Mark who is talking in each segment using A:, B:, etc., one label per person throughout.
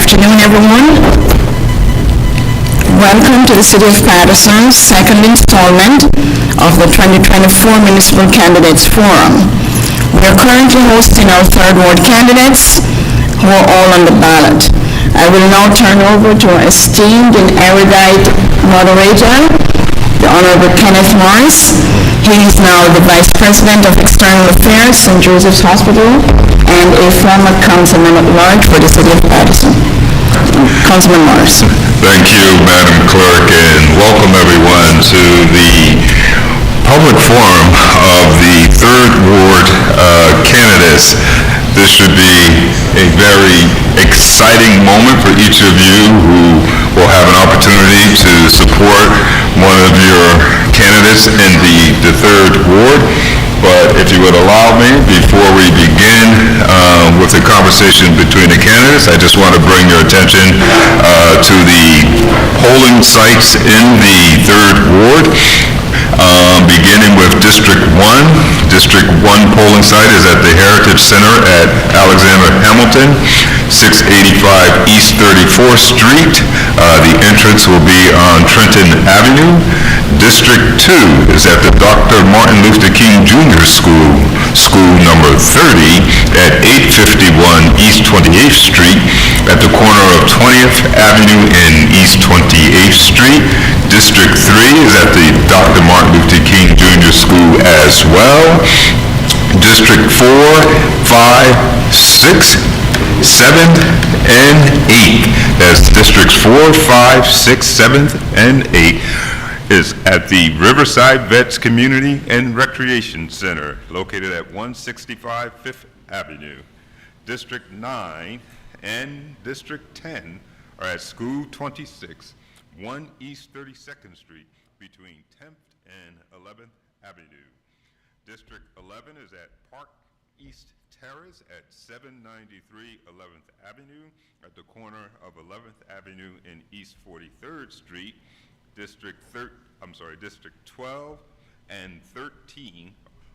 A: afternoon, everyone. Welcome to the City of Paterson's second installment of the 2024 Municipal Candidates Forum. We are currently hosting our third ward candidates who are all on the ballot. I will now turn over to our esteemed and erudite moderator, the Honorable Kenneth Morris. He is now the Vice President of External Affairs, St. Joseph's Hospital, and a former councilman at large for the City of Paterson. Councilman Morris.
B: Thank you, Madam Clerk, and welcome everyone to the public forum of the Third Ward candidates. This should be a very exciting moment for each of you who will have an opportunity to support one of your candidates in the Third Ward. But if you would allow me, before we begin with the conversation between the candidates, I just want to bring your attention to the polling sites in the Third Ward. Beginning with District 1. District 1 polling site is at the Heritage Center at Alexander Hamilton, 685 East 34th Street. The entrance will be on Trenton Avenue. District 2 is at the Dr. Martin Luther King Jr. School number 30 at 851 East 28th Street at the corner of 20th Avenue and East 28th Street. District 3 is at the Dr. Martin Luther King Jr. School as well. District 4, 5, 6, 7, and 8. That's Districts 4, 5, 6, 7, and 8 is at the Riverside Vets Community and Recreation Center, located at 165 Fifth Avenue. District 9 and District 10 are at School 26, 1 East 32nd Street, between 10th and 11th Avenue. District 11 is at Park East Terrace at 793 11th Avenue, at the corner of 11th Avenue and East 43rd Street. District 12 and 13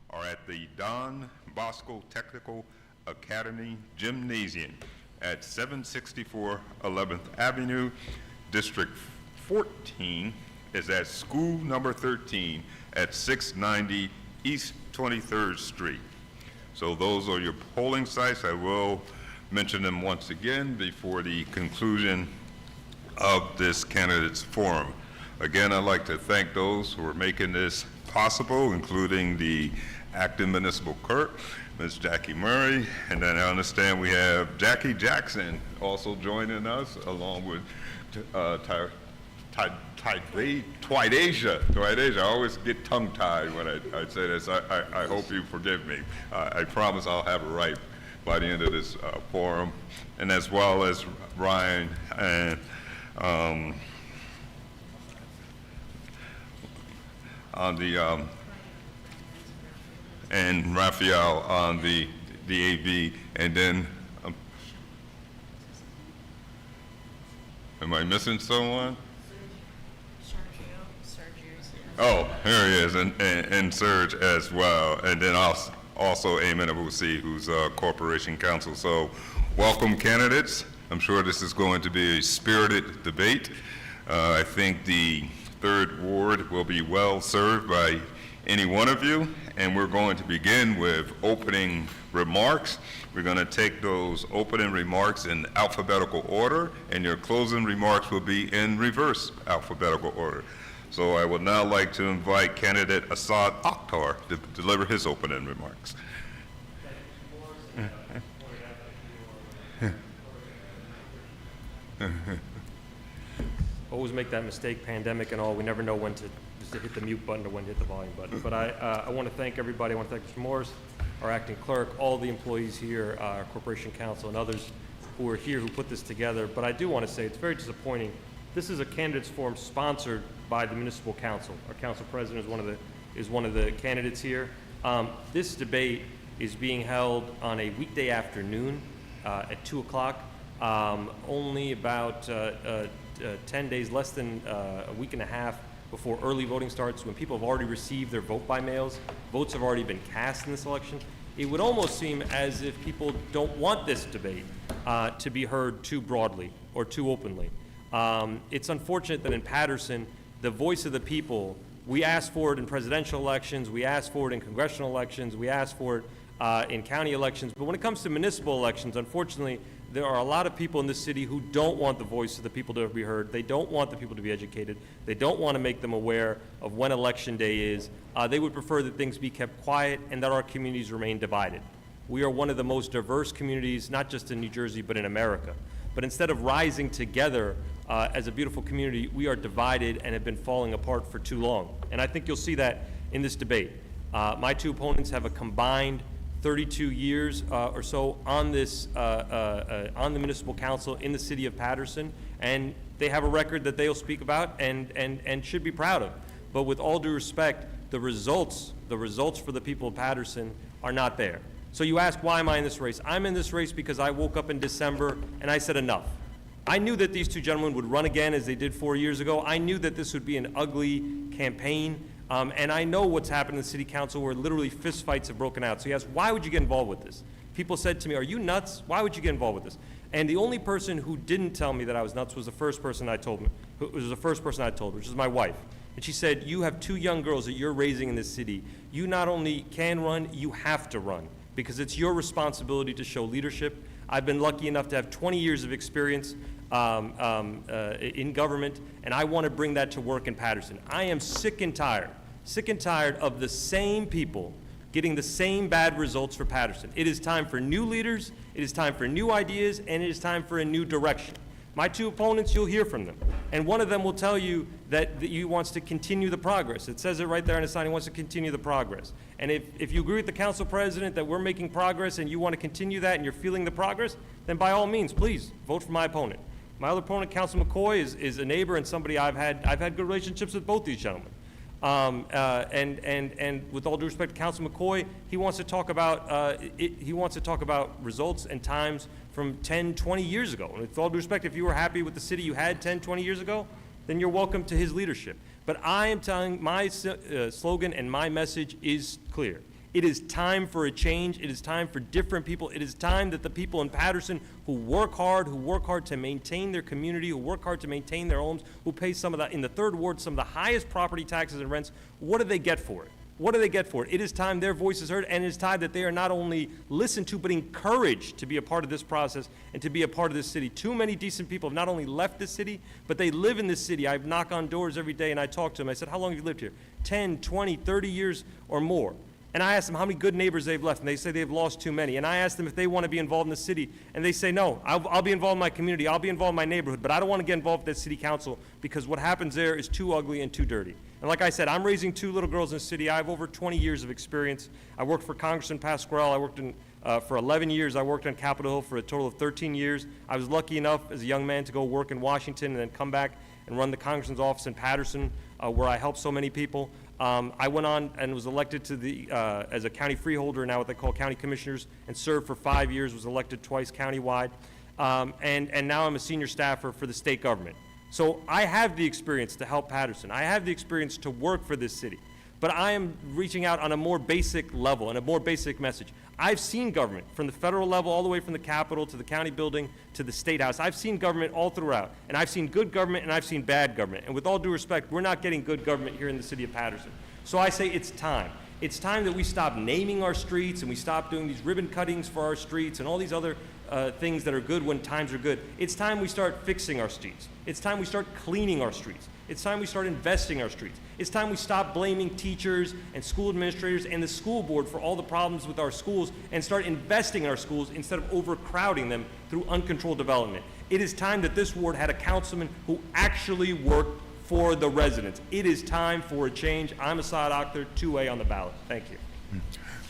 B: are at the Don Bosco Technical Academy Gymnasium at 764 11th Avenue. District 14 is at School number 13 at 690 East 23rd Street. So those are your polling sites. I will mention them once again before the conclusion of this candidates forum. Again, I'd like to thank those who are making this possible, including the acting municipal clerk, Ms. Jackie Murray, and then I understand we have Jackie Jackson also joining us, along with Twidasia. I always get tongue-tied when I say this. I hope you forgive me. I promise I'll have it right by the end of this forum, and as well as Ryan and and Raphael on the AV, and then am I missing someone? Oh, here he is, and Serge as well, and then also Eamon Abusi, who's Corporation Counsel. So welcome, candidates. I'm sure this is going to be a spirited debate. I think the Third Ward will be well served by any one of you, and we're going to begin with opening remarks. We're going to take those opening remarks in alphabetical order, and your closing remarks will be in reverse alphabetical order. So I would now like to invite candidate Assad Octor to deliver his opening remarks.
C: Always make that mistake, pandemic and all. We never know when to hit the mute button or when to hit the volume button. But I want to thank everybody. I want to thank Mr. Morris, our acting clerk, all the employees here, our corporation counsel, and others who are here who put this together. But I do want to say it's very disappointing. This is a candidates forum sponsored by the Municipal Council. Our council president is one of the candidates here. This debate is being held on a weekday afternoon at 2 o'clock. Only about 10 days, less than a week and a half before early voting starts, when people have already received their vote by mails, votes have already been cast in this election. It would almost seem as if people don't want this debate to be heard too broadly. or too openly. It's unfortunate that in Paterson, the voice of the people, we ask for it in presidential elections, we ask for it in congressional elections, we ask for it in county elections, but when it comes to municipal elections, unfortunately, there are a lot of people in this city who don't want the voice of the people to be heard. They don't want the people to be educated. They don't want to make them aware of when election day is. They would prefer that things be kept quiet and that our communities remain divided. We are one of the most diverse communities, not just in New Jersey, but in America. But instead of rising together as a beautiful community, we are divided and have been falling apart for too long. And I think you'll see that in this debate. My two opponents have a combined 32 years or so on this, on the municipal council in the city of Paterson, and they have a record that they'll speak about and should be proud of. But with all due respect, the results for the people of Paterson are not there. So you ask, why am I in this race? I'm in this race because I woke up in December and I said enough. I knew that these two gentlemen would run again as they did 4 years ago. I knew that this would be an ugly campaign. And I know what's happened in the city council where literally fistfights have broken out. So he asked, why would you get involved with this? People said to me, are you nuts? Why would you get involved with this? And the only person who didn't tell me that I was nuts was the first person I told, which is my wife. And she said, you have two young girls that you're raising in this city. You not only can run, you have to run, because it's your responsibility to show leadership. I've been lucky enough to have 20 years of experience in government, and I want to bring that to work in Paterson. I am sick and tired of the same people getting the same bad results for Paterson. It is time for new leaders, it is time for new ideas, and it is time for a new direction. My two opponents, you'll hear from them. And one of them will tell you that he wants to continue the progress. It says it right there in his sign, he wants to continue the progress. And if you agree with the council president that we're making progress and you want to continue that and you're feeling the progress, then by all means, please vote for my opponent. My other opponent, Councilman McCoy, is a neighbor and somebody I've had good relationships with both these gentlemen. And with all due respect to Councilman McCoy, he wants to talk about results and times from 10, 20 years ago. And with all due respect, if you were happy with the city you had 10, 20 years ago, then you're welcome to his leadership. But I am telling, my slogan and my message is clear. It is time for a change. It is time for different people. It is time that the people in Paterson who work hard to maintain their community, who work hard to maintain their homes, who pay some of the, in the third ward, some of the highest property taxes and rents, what do they get for it? What do they get for it? It is time their voice is heard, and it is time that they are not only listened to, but encouraged to be a part of this process and to be a part of this city. Too many decent people have not only left this city, but they live in this city. I knock on doors every day and I talk to them. I said, how long have you lived here? 10, 20, 30 years or more. And I asked them how many good neighbors they've left, and they say they've lost too many. And I asked them if they want to be involved in the city, and they say, no, I'll be involved in my community, I'll be involved in my neighborhood, but I don't want to get involved with that city council because what happens there is too ugly and too dirty. And like I said, I'm raising two little girls in the city. I have over 20 years of experience. I worked for Congressman Pasquarello. I worked for 11 years. I worked on Capitol Hill for a total of 13 years. I was lucky enough as a young man to go work in Washington and then come back and run the congressman's office in Paterson, where I helped so many people. I went on and was elected to the, as a county freeholder, now what they call county commissioners, and served for 5 years, was elected twice countywide, and now I'm a senior staffer for the state government. So I have the experience to help Paterson. I have the experience to work for this city. But I am reaching out on a more basic level and a more basic message. I've seen government from the federal level all the way from the Capitol to the county building to the State House. I've seen government all throughout, and I've seen good government and I've seen bad government. And with all due respect, we're not getting good government here in the city of Paterson. So I say it's time. It's time that we stop naming our streets and we stop doing these ribbon cuttings for our streets and all these other things that are good when times are good. It's time we start fixing our streets. It's time we start cleaning our streets. It's time we start investing in our streets. It's time we stop blaming teachers and school administrators and the school board for all the problems with our schools and start investing in our schools instead of overcrowding them through uncontrolled development. It is time that this ward had a councilman who actually worked for the residents. It is time for a change. I'm Assad Octor, 2A on the ballot. Thank you.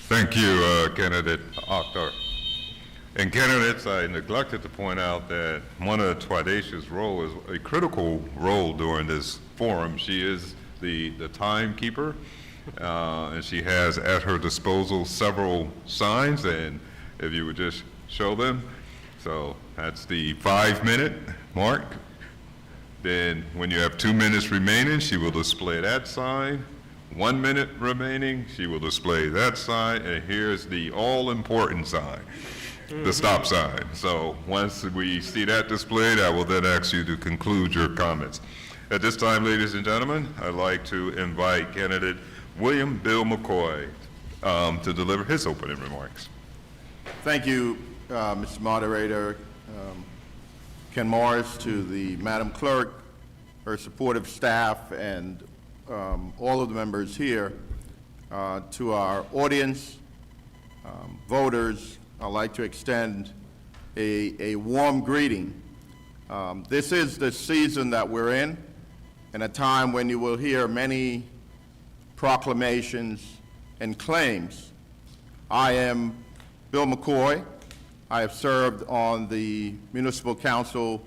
B: Thank you, Candidate Octor. And candidates, I neglected to point out that one of Twadesha's role is a critical role during this forum. She is the timekeeper, and she has at her disposal several signs, and if you would just show them. So that's the 5-minute mark. Then when you have 2 minutes remaining, she will display that sign. 1 minute remaining, she will display that sign, and here's the all-important sign. the stop sign. So once we see that displayed, I will then ask you to conclude your comments. At this time, ladies and gentlemen, I'd like to invite candidate William Bill McCoy to deliver his opening remarks.
D: Thank you, Mr. Moderator, Ken Morris, to the Madam Clerk, her supportive staff, and all of the members here. To our audience, voters, I'd like to extend a warm greeting. This is the season that we're in a time when you will hear many proclamations and claims. I am Bill McCoy. I have served on the Municipal Council,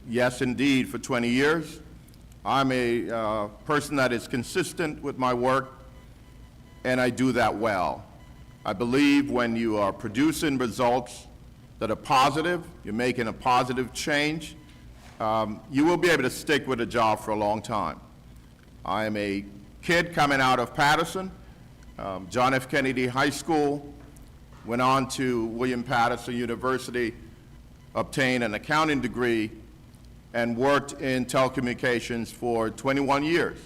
D: yes, indeed, for 20 years. I'm a person that is consistent with my work, and I do that well. I believe when you are producing results that are positive, you're making a positive change, you will be able to stick with a job for a long time. I am a kid coming out of Paterson, John F. Kennedy High School, went on to William Paterson University, obtained an accounting degree, and worked in telecommunications for 21 years.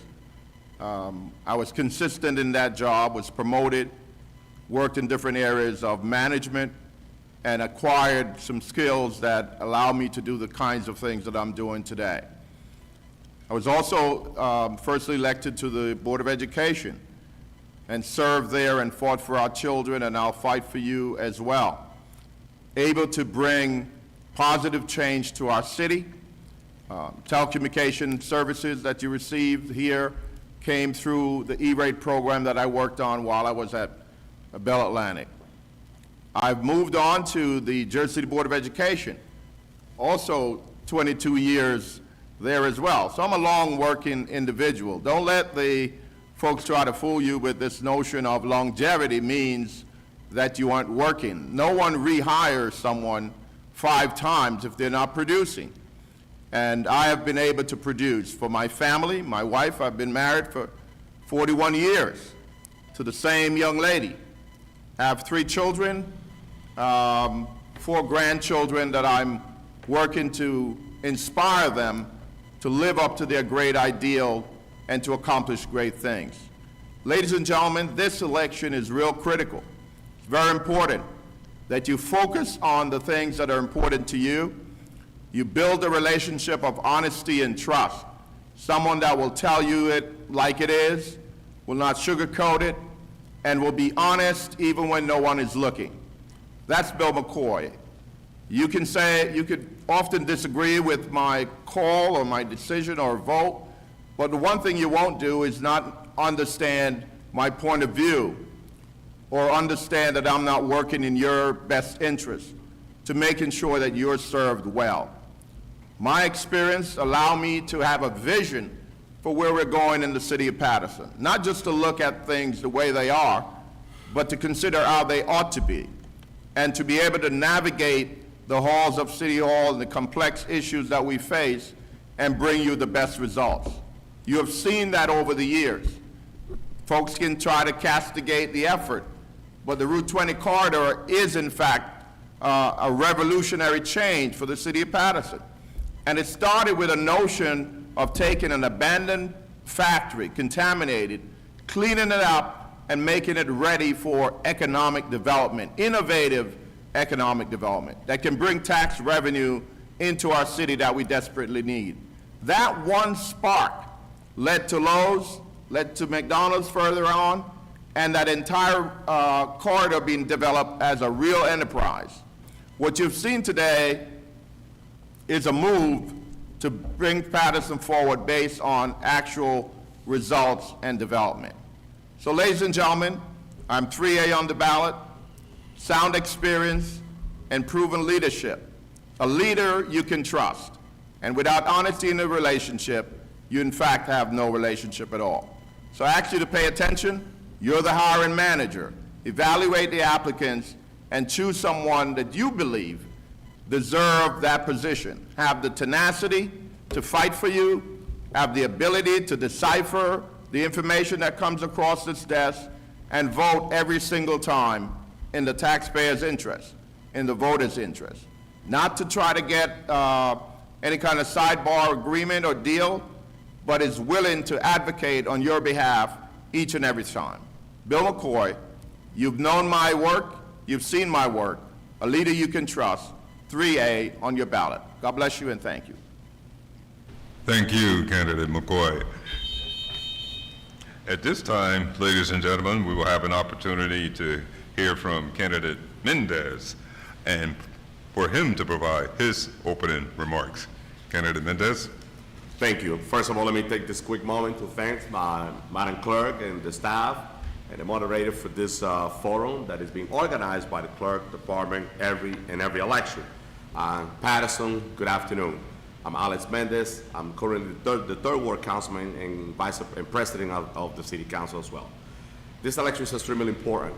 D: I was consistent in that job, was promoted, worked in different areas of management, and acquired some skills that allow me to do the kinds of things that I'm doing today. I was also first elected to the Board of Education and served there and fought for our children, and I'll fight for you as well. Able to bring positive change to our city. Telecommunication services that you received here came through the E-rate program that I worked on while I was at Bell Atlantic. I've moved on to the Jersey City Board of Education, also 22 years there as well. So I'm a long working individual. Don't let the folks try to fool you with this notion of longevity means that you aren't working. No one rehires someone 5 times if they're not producing. And I have been able to produce for my family, my wife. I've been married for 41 years to the same young lady. I have 3 children, 4 grandchildren that I'm working to inspire them to live up to their great ideal and to accomplish great things. Ladies and gentlemen, this election is real critical. It's very important that you focus on the things that are important to you. You build a relationship of honesty and trust. Someone that will tell you it like it is, will not sugarcoat it, and will be honest even when no one is looking. That's Bill McCoy. You could often disagree with my call or my decision or vote, but the one thing you won't do is not understand my point of view or understand that I'm not working in your best interest to making sure that you're served well. My experience allow me to have a vision for where we're going in the city of Paterson, not just to look at things the way they are, but to consider how they ought to be, and to be able to navigate the halls of City Hall and the complex issues that we face and bring you the best results. You have seen that over the years. Folks can try to castigate the effort, but the Route 20 corridor is in fact a revolutionary change for the city of Paterson. And it started with a notion of taking an abandoned factory, contaminated, cleaning it up, and making it ready for economic development, innovative economic development that can bring tax revenue into our city that we desperately need. That one spark led to Lowe's, led to McDonald's further on, and that entire corridor being developed as a real enterprise. What you've seen today is a move to bring Paterson forward based on actual results and development. So ladies and gentlemen, I'm 3A on the ballot, sound experience, and proven leadership. A leader you can trust. And without honesty in a relationship, you in fact have no relationship at all. So I ask you to pay attention. You're the hiring manager. Evaluate the applicants and choose someone that you believe deserve that position. Have the tenacity to fight for you, have the ability to decipher the information that comes across this desk, and vote every single time in the taxpayer's interest. in the voters' interest, not to try to get any kind of sidebar agreement or deal, but is willing to advocate on your behalf each and every time. Bill McCoy, you've known my work, you've seen my work, a leader you can trust, 3A on your ballot. God bless you and thank you.
B: Thank you, Candidate McCoy. At this time, ladies and gentlemen, we will have an opportunity to hear from Candidate Mendes and for him to provide his opening remarks. Candidate Mendes.
E: Thank you. First of all, let me take this quick moment to thank my Madam Clerk and the staff and the moderator for this forum that is being organized by the Clerk Department every election. Paterson, good afternoon. I'm Alex Mendes. I'm currently the third Ward Councilman and President of the City Council as well. This election is extremely important.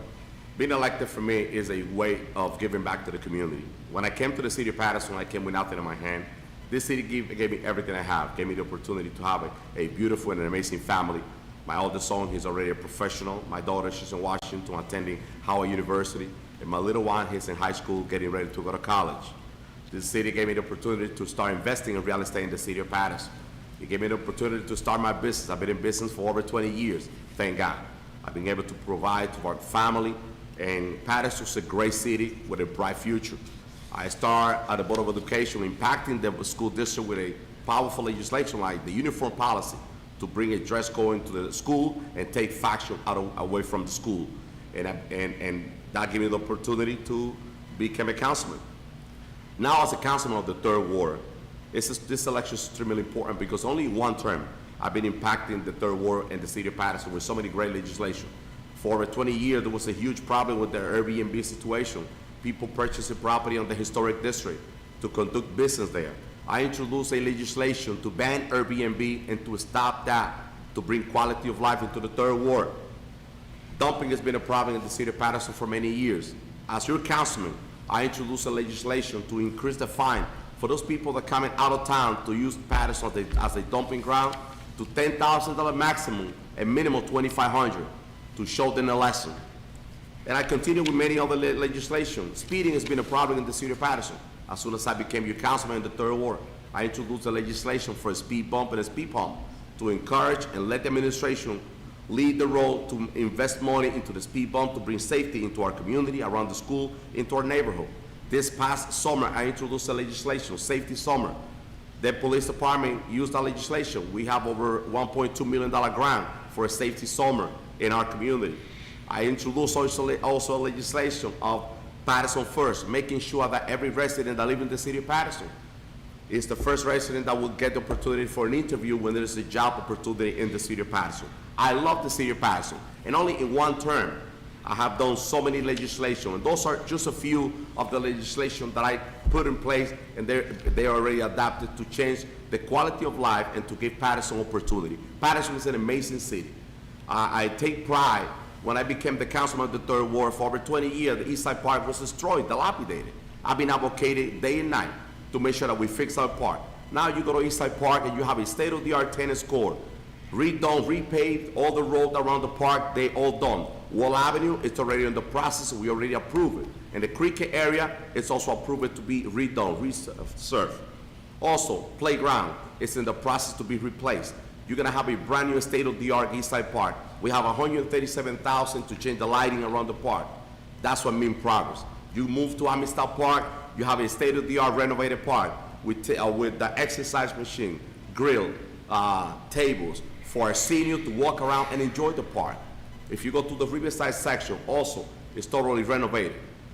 E: Being elected for me is a way of giving back to the community. When I came to the city of Paterson, I came with nothing in my hand. This city gave me everything I have, gave me the opportunity to have a beautiful and an amazing family. My oldest son, he's already a professional. My daughter, she's in Washington attending Howard University. And my little one, he's in high school getting ready to go to college. This city gave me the opportunity to start investing in real estate in the city of Paterson. It gave me the opportunity to start my business. I've been in business for over 20 years, thank God. I've been able to provide to our family, and Paterson is a great city with a bright future. I start at the Board of Education impacting the school district with a powerful legislation like the uniform policy to bring a dress code into the school and take fashion away from the school. And that gave me the opportunity to become a councilman. Now as a councilman of the third ward, this election is extremely important because only one term I've been impacting the third ward and the city of Paterson with so many great legislation. For over 20 years, there was a huge problem with the Airbnb situation. People purchasing property on the historic district to conduct business there. I introduced a legislation to ban Airbnb and to stop that, to bring quality of life into the third ward. Dumping has been a problem in the city of Paterson for many years. As your councilman, I introduced a legislation to increase the fine for those people that are coming out of town to use Paterson as a dumping ground to $10,000 maximum and minimum $2,500 to show them a lesson. And I continue with many other legislation. Speeding has been a problem in the city of Paterson. As soon as I became your councilman in the third ward, I introduced a legislation for a speed bump and a speed pump to encourage and let the administration lead the role to invest money into the speed bump to bring safety into our community, around the school, into our neighborhood. This past summer, I introduced a legislation, Safety Summer. The police department used that legislation. We have over $1.2 million grant for a safety summer in our community. I introduced also legislation of Paterson First, making sure that every resident that lives in the city of Paterson is the first resident that will get the opportunity for an interview when there is a job opportunity in the city of Paterson. I love the city of Paterson, and only in one term, I have done so many legislation, and those are just a few of the legislation that I put in place, and they are already adapted to change the quality of life and to give Paterson opportunity. Paterson is an amazing city. I take pride. When I became the councilman of the third ward for over 20 years, the East Side Park was destroyed, dilapidated. I've been advocating day and night to make sure that we fix our park. Now you go to East Side Park and you have a state-of-the-art tennis court, redone, repaved, all the roads around the park, they all done. Wall Avenue, it's already in the process, we already approved it. In the cricket area, it's also approved to be redone, resurfaced. Also, playground, it's in the process to be replaced. You're gonna have a brand new state-of-the-art East Side Park. We have $137,000 to change the lighting around the park. That's what means progress. You move to Amistad Park, you have a state-of-the-art renovated park with the exercise machine, grill, tables for a senior to walk around and enjoy the park. If you go to the Riverside section, also, it's totally renovated.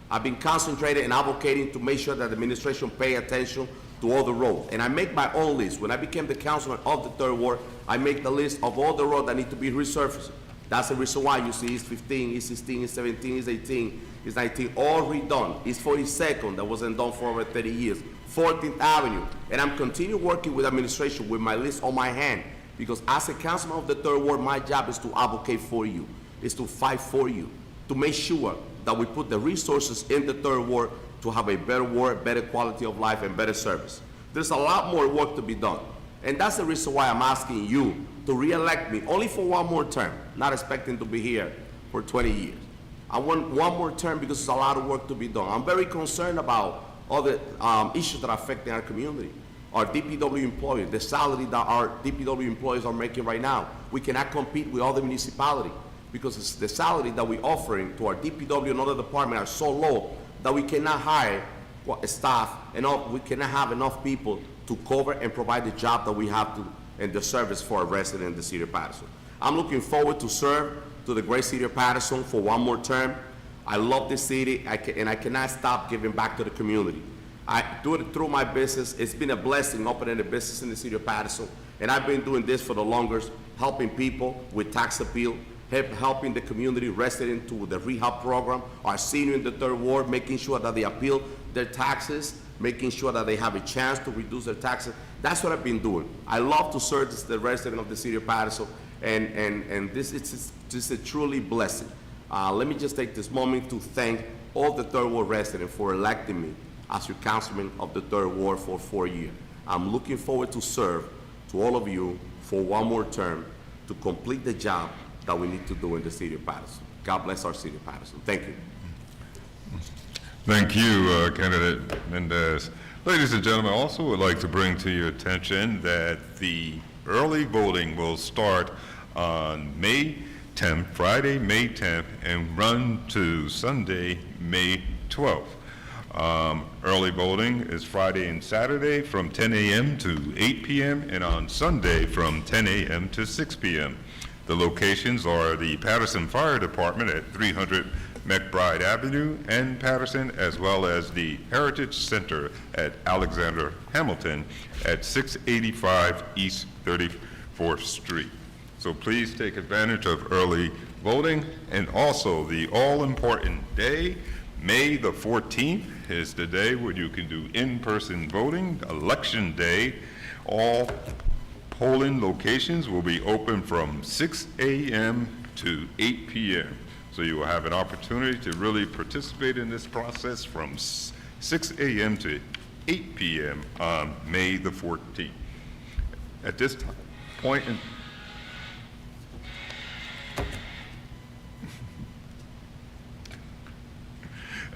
E: I've been concentrating and advocating to make sure that the administration pay attention to all the roads. And I make my own list. When I became the councilman of the third ward, I make the list of all the roads that need to be resurfaced. That's the reason why you see East 15, East 16, East 17, East 18, East 19, all redone. East 42nd, that wasn't done for over 30 years. 14th Avenue. And I'm continue working with administration with my list on my hand. Because as a councilman of the third ward, my job is to advocate for you, is to fight for you, to make sure that we put the resources in the third ward to have a better ward, better quality of life, and better service. There's a lot more work to be done. And that's the reason why I'm asking you to re-elect me only for one more term, not expecting to be here for 20 years. I want one more term because there's a lot of work to be done. I'm very concerned about all the issues that are affecting our community. Our DPW employees, the salary that our DPW employees are making right now, we cannot compete with other municipalities because it's the salary that we're offering to our DPW and other departments are so low that we cannot hire staff, we cannot have enough people to cover and provide the job that we have to and the service for our residents in the city of Paterson. I'm looking forward to serve to the great city of Paterson for one more term. I love this city, and I cannot stop giving back to the community. I do it through my business. It's been a blessing opening a business in the city of Paterson, and I've been doing this for the longest, helping people with tax appeal, helping the community resident to the rehab program, our senior in the third ward, making sure that they appeal their taxes, making sure that they have a chance to reduce their taxes. That's what I've been doing. I love to serve the resident of the city of Paterson, and this is a truly blessing. Let me just take this moment to thank all the third ward residents for electing me as your councilman of the third ward for 4 years. I'm looking forward to serve to all of you for one more term to complete the job that we need to do in the city of Paterson. God bless our city of Paterson. Thank you.
B: Thank you, Candidate Mendes. Ladies and gentlemen, I also would like to bring to your attention that the early voting will start on May 10th, Friday, May 10th, and run to Sunday, May 12th. Early voting is Friday and Saturday from 10 a.m. to 8 p.m. and on Sunday from 10 a.m. to 6 p.m. The locations are the Paterson Fire Department at 300 McBride Avenue and Paterson, as well as the Heritage Center at Alexander Hamilton at 685 East 34th Street. So please take advantage of early voting, and also the all-important day, May the 14th, is the day when you can do in-person voting, Election Day. All polling locations will be open from 6 a.m. to 8 p.m. So you will have an opportunity to really participate in this process from 6 a.m. to 8 p.m. on May the 14th. At this point in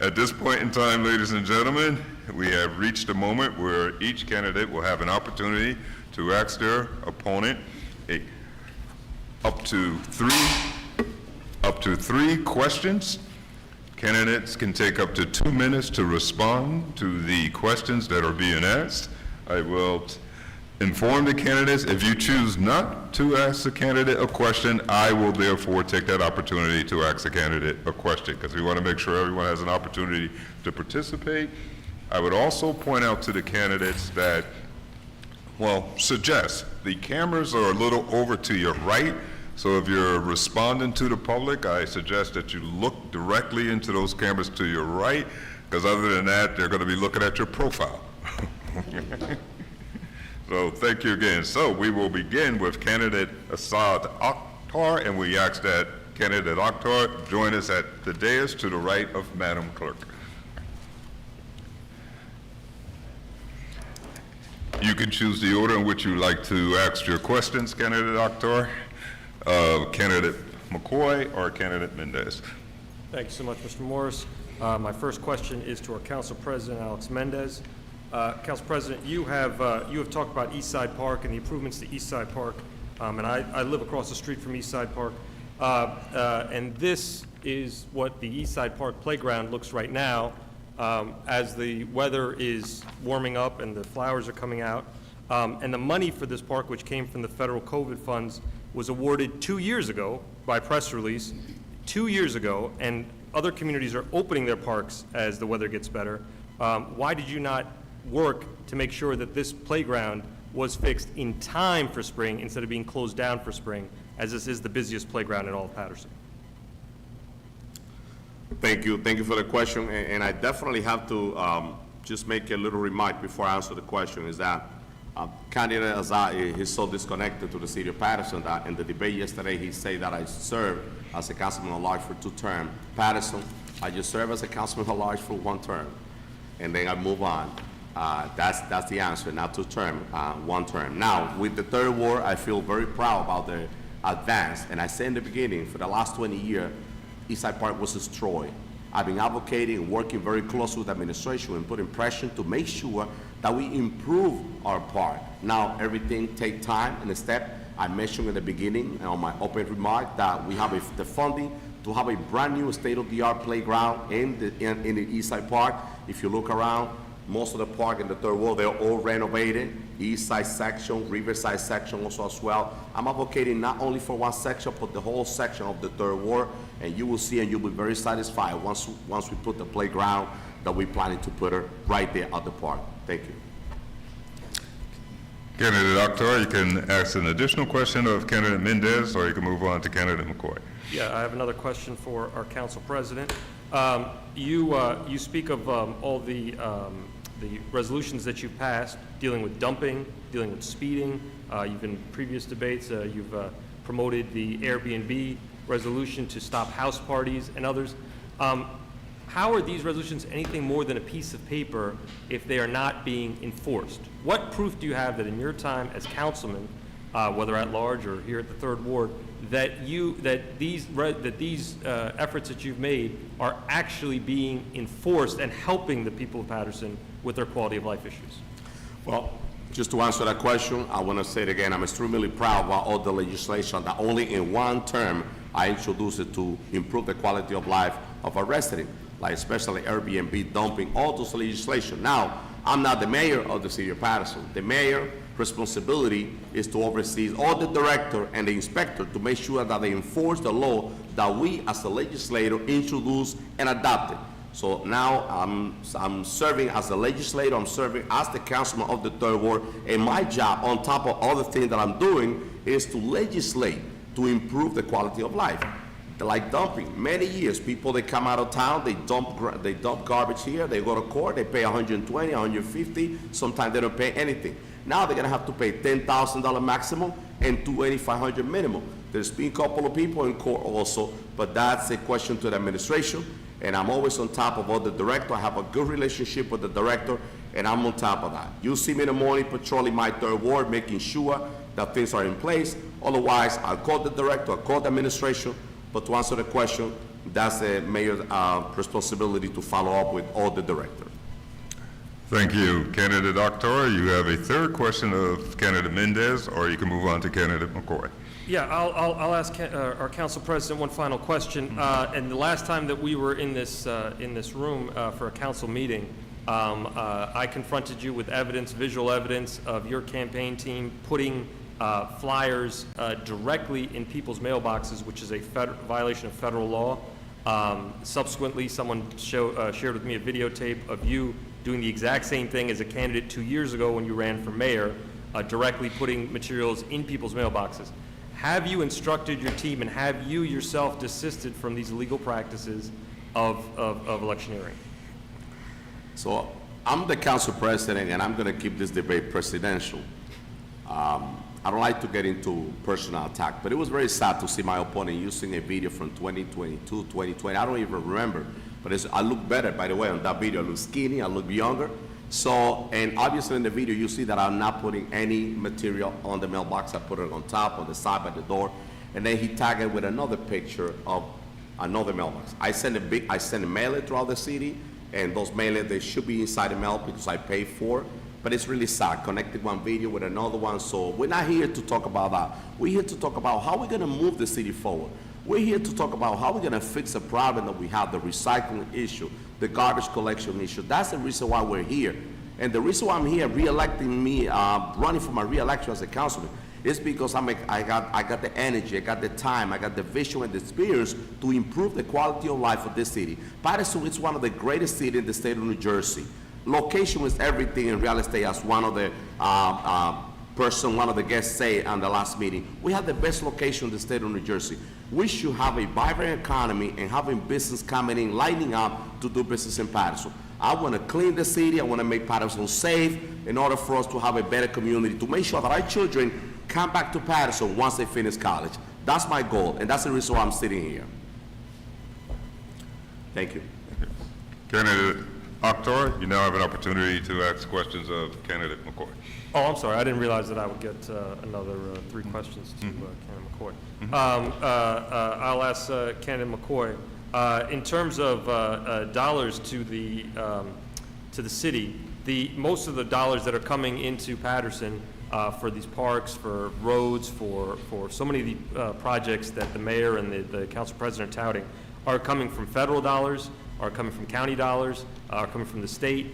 B: At this point in time, ladies and gentlemen, we have reached a moment where each candidate will have an opportunity to ask their opponent up to three questions. Candidates can take up to 2 minutes to respond to the questions that are being asked. I will inform the candidates, if you choose not to ask the candidate a question, I will therefore take that opportunity to ask the candidate a question, because we want to make sure everyone has an opportunity to participate. I would also point out to the candidates that, suggest the cameras are a little over to your right, so if you're responding to the public, I suggest that you look directly into those cameras to your right, because other than that, they're going to be looking at your profile. So thank you again. So we will begin with candidate Assad Octor, and we ask that candidate Octor join us at the dais to the right of Madam Clerk. You can choose the order in which you like to ask your questions, candidate Octor, candidate McCoy, or candidate Mendes.
C: Thank you so much, Mr. Morris. My first question is to our Council President, Alex Mendes. Council President, you have talked about East Side Park and the improvements to East Side Park, and I live across the street from East Side Park, and this is what the East Side Park playground looks right now as the weather is warming up and the flowers are coming out, and the money for this park, which came from the federal COVID funds, was awarded 2 years ago by press release, 2 years ago, and other communities are opening their parks as the weather gets better. Why did you not work to make sure that this playground was fixed in time for spring instead of being closed down for spring, as this is the busiest playground in all of Paterson?
E: Thank you for the question, and I definitely have to just make a little remark before I answer the question, is that candidate Assad is so disconnected to the city of Paterson that in the debate yesterday he said that I served as a councilman at large for 2 terms. Paterson, I just served as a councilman at large for 1 term, and then I move on. That's the answer, not 2 terms, 1 term. Now, with the third ward, I feel very proud about the advance, and I said in the beginning, for the last 20 years, Eastside Park was destroyed. I've been advocating and working very closely with the administration and putting pressure to make sure that we improve our park. Now, everything takes time and a step. I mentioned in the beginning on my open remark that we have the funding to have a brand new state-of-the-art playground in the Eastside Park. If you look around, most of the park in the third ward, they're all renovated. East side section, Riverside section also as well. I'm advocating not only for one section, but the whole section of the third ward. And you will see and you'll be very satisfied once we put the playground that we're planning to put her right there at the park. Thank you.
B: Candidate Octor, you can ask an additional question of candidate Mendes, or you can move on to candidate McCoy.
C: Yeah, I have another question for our council president. You speak of all the resolutions that you've passed dealing with dumping, dealing with speeding. You've in previous debates, you've promoted the Airbnb resolution to stop house parties and others. How are these resolutions anything more than a piece of paper if they are not being enforced? What proof do you have that in your time as councilman, whether at large or here at the third ward, that these efforts that you've made are actually being enforced and helping the people of Paterson with their quality of life issues?
E: Well, just to answer that question, I want to say it again, I'm extremely proud about all the legislation that only in one term I introduced it to improve the quality of life of our residents, like especially Airbnb dumping, all those legislation. Now, I'm not the mayor of the city of Paterson. The mayor responsibility is to oversee all the director and the inspector to make sure that they enforce the law that we as a legislator introduced and adopted. So now I'm serving as a legislator, I'm serving as the councilman of the third ward, and my job on top of other things that I'm doing is to legislate to improve the quality of life. Like dumping, many years, people, they come out of town, they dump garbage here, they go to court, they pay $120, $150, sometimes they don't pay anything. Now they're gonna have to pay $10,000 maximum and $2,500 minimum. There's been a couple of people in court also, but that's a question to the administration, and I'm always on top of all the director. I have a good relationship with the director, and I'm on top of that. You see me in the morning patrolling my third ward, making sure that things are in place. Otherwise, I'll call the director, I'll call the administration. But to answer the question, that's the mayor's responsibility to follow up with all the directors.
B: Thank you. Candidate Octor, you have a third question of candidate Mendes, or you can move on to candidate McCoy.
C: Yeah, I'll ask our council president one final question. And the last time that we were in this room for a council meeting, I confronted you with evidence, visual evidence of your campaign team putting flyers directly in people's mailboxes, which is a violation of federal law. Subsequently, someone shared with me a videotape of you doing the exact same thing as a candidate 2 years ago when you ran for mayor, directly putting materials in people's mailboxes. Have you instructed your team and have you yourself desisted from these illegal practices of electioneering?
E: So I'm the council president, and I'm going to keep this debate presidential. I don't like to get into personal attack, but it was very sad to see my opponent using a video from 2022, 2020. I don't even remember, but I look better, by the way, on that video. I look skinny, I look younger. So, and obviously in the video, you see that I'm not putting any material on the mailbox. I put it on top, on the side, by the door. And then he tagged it with another picture of another mailbox. I send a mailer throughout the city, and those mailers, they should be inside the mail because I pay for it. But it's really sad, connected one video with another one. So we're not here to talk about that. We're here to talk about how we're gonna move the city forward. We're here to talk about how we're gonna fix the problem that we have, the recycling issue, the garbage collection issue. That's the reason why we're here. And the reason why I'm here re-electing me, running for my re-election as a councilman, is because I got the energy, I got the time, I got the vision and the experience to improve the quality of life of this city. Paterson is one of the greatest cities in the state of New Jersey. Location is everything in real estate, as one of the one of the guests say on the last meeting. We have the best location in the state of New Jersey. We should have a vibrant economy and having business coming in, lining up to do business in Paterson. I want to clean the city. I want to make Paterson safe in order for us to have a better community, to make sure that our children come back to Paterson once they finish college. That's my goal, and that's the reason why I'm sitting here. Thank you.
B: Candidate Octor, you now have an opportunity to ask questions of candidate McCoy.
C: Oh, I'm sorry. I didn't realize that I would get another 3 questions to candidate McCoy. I'll ask candidate McCoy. In terms of dollars to the city, most of the dollars that are coming into Paterson for these parks, for roads, for so many of the projects that the mayor and the council president are touting are coming from federal dollars, are coming from county dollars, are coming from the state.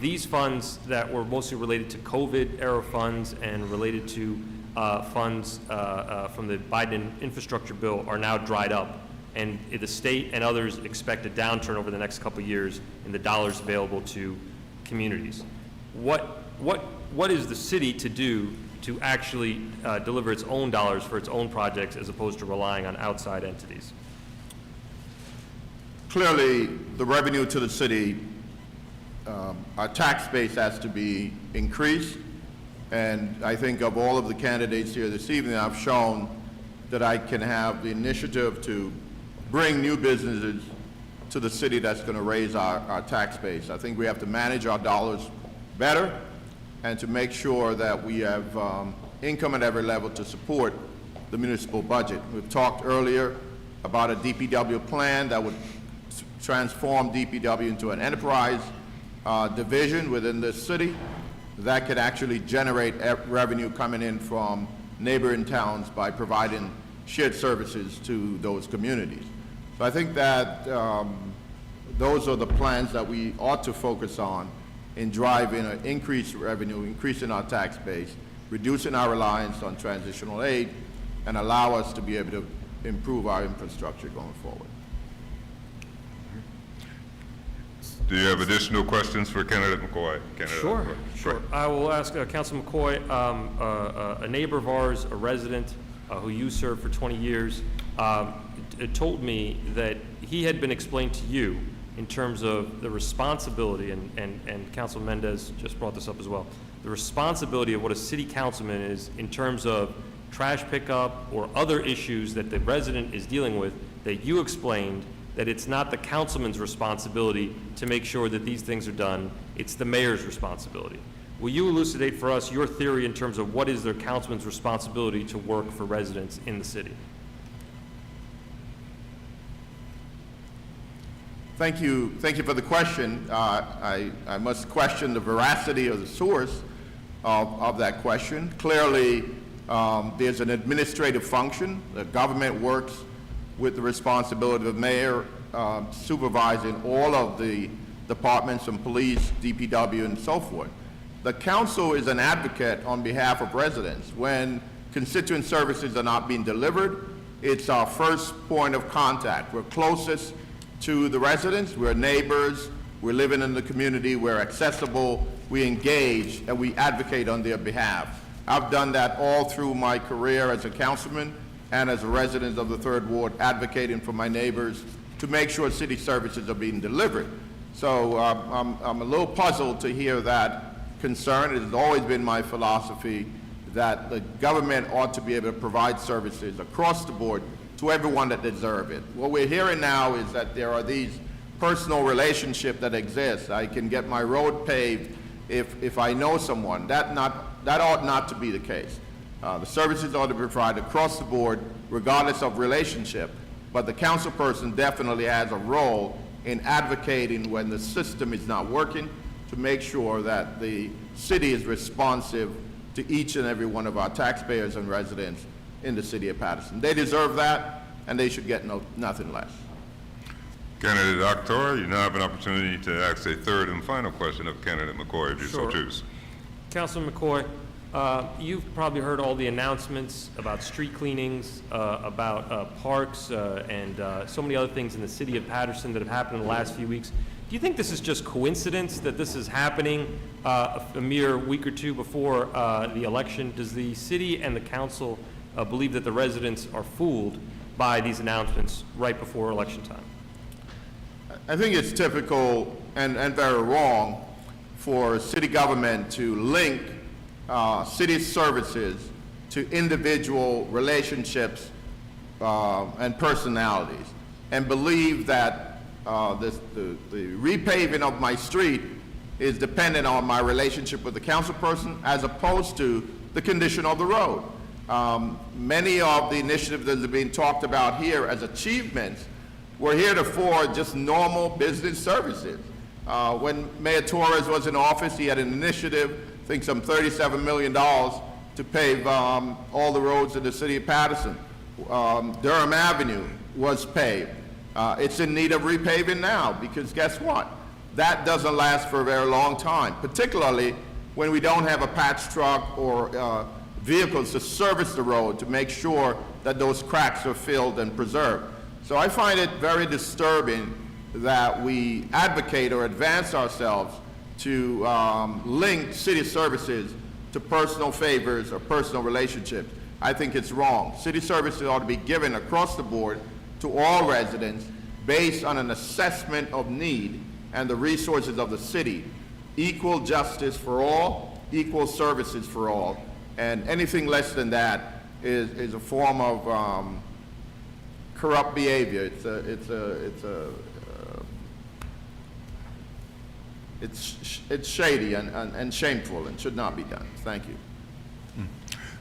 C: These funds that were mostly related to COVID-era funds and related to funds from the Biden infrastructure bill are now dried up. And the state and others expect a downturn over the next couple of years in the dollars available to communities. What is the city to do to actually deliver its own dollars for its own projects as opposed to relying on outside entities?
D: Clearly, the revenue to the city, our tax base has to be increased. And I think of all of the candidates here this evening, I've shown that I can have the initiative to bring new businesses to the city that's going to raise our tax base. I think we have to manage our dollars better and to make sure that we have income at every level to support the municipal budget. We've talked earlier about a DPW plan that would transform DPW into an enterprise division within this city that could actually generate revenue coming in from neighboring towns by providing shared services to those communities. So I think that those are the plans that we ought to focus on in driving an increased revenue, increasing our tax base, reducing our reliance on transitional aid, and allow us to be able to improve our infrastructure going forward.
B: Do you have additional questions for candidate McCoy?
C: Sure. I will ask Councilman McCoy, a neighbor of ours, a resident who you served for 20 years, told me that he had been explained to you in terms of the responsibility, and Councilman Mendes just brought this up as well, the responsibility of what a city councilman is in terms of trash pickup or other issues that the resident is dealing with, that you explained that it's not the councilman's responsibility to make sure that these things are done, it's the mayor's responsibility. Will you elucidate for us your theory in terms of what is the councilman's responsibility to work for residents in the city?
D: Thank you for the question. I must question the veracity of the source of that question. Clearly, there's an administrative function. The government works with the responsibility of the mayor supervising all of the departments from police, DPW, and so forth. The council is an advocate on behalf of residents. When constituent services are not being delivered, it's our first point of contact. We're closest to the residents, we're neighbors, we're living in the community, we're accessible, we engage, and we advocate on their behalf. I've done that all through my career as a councilman and as a resident of the 3rd Ward, advocating for my neighbors to make sure city services are being delivered. So I'm a little puzzled to hear that concern. It has always been my philosophy that the government ought to be able to provide services across the board to everyone that deserve it. What we're hearing now is that there are these personal relationships that exist. I can get my road paved if I know someone. That ought not to be the case. The services ought to be provided across the board, regardless of relationship. But the council person definitely has a role in advocating when the system is not working to make sure that the city is responsive to each and every one of our taxpayers and residents in the city of Paterson. They deserve that, and they should get nothing less.
B: Candidate Octor, you now have an opportunity to ask a third and final question of candidate McCoy, if you so choose.
C: Councilman McCoy, you've probably heard all the announcements about street cleanings, about parks, and so many other things in the city of Paterson that have happened in the last few weeks. Do you think this is just coincidence that this is happening a mere week or two before the election? Does the city and the council believe that the residents are fooled by these announcements right before election time?
D: I think it's typical and very wrong for city government to link city services to individual relationships and personalities, and believe that the repaving of my street is dependent on my relationship with the council person as opposed to the condition of the road. Many of the initiatives that are being talked about here as achievements were heretofore just normal business services. When Mayor Torres was in office, he had an initiative, I think some $37 million to pave all the roads in the city of Paterson. Durham Avenue was paved. It's in need of repaving now, because guess what? That doesn't last for a very long time, particularly when we don't have a patch truck or vehicles to service the road to make sure that those cracks are filled and preserved. So I find it very disturbing that we advocate or advance ourselves to link city services to personal favors or personal relationships. I think it's wrong. City services ought to be given across the board to all residents based on an assessment of need and the resources of the city. Equal justice for all, equal services for all, and anything less than that is a form of corrupt behavior. It's shady and shameful and should not be done. Thank you.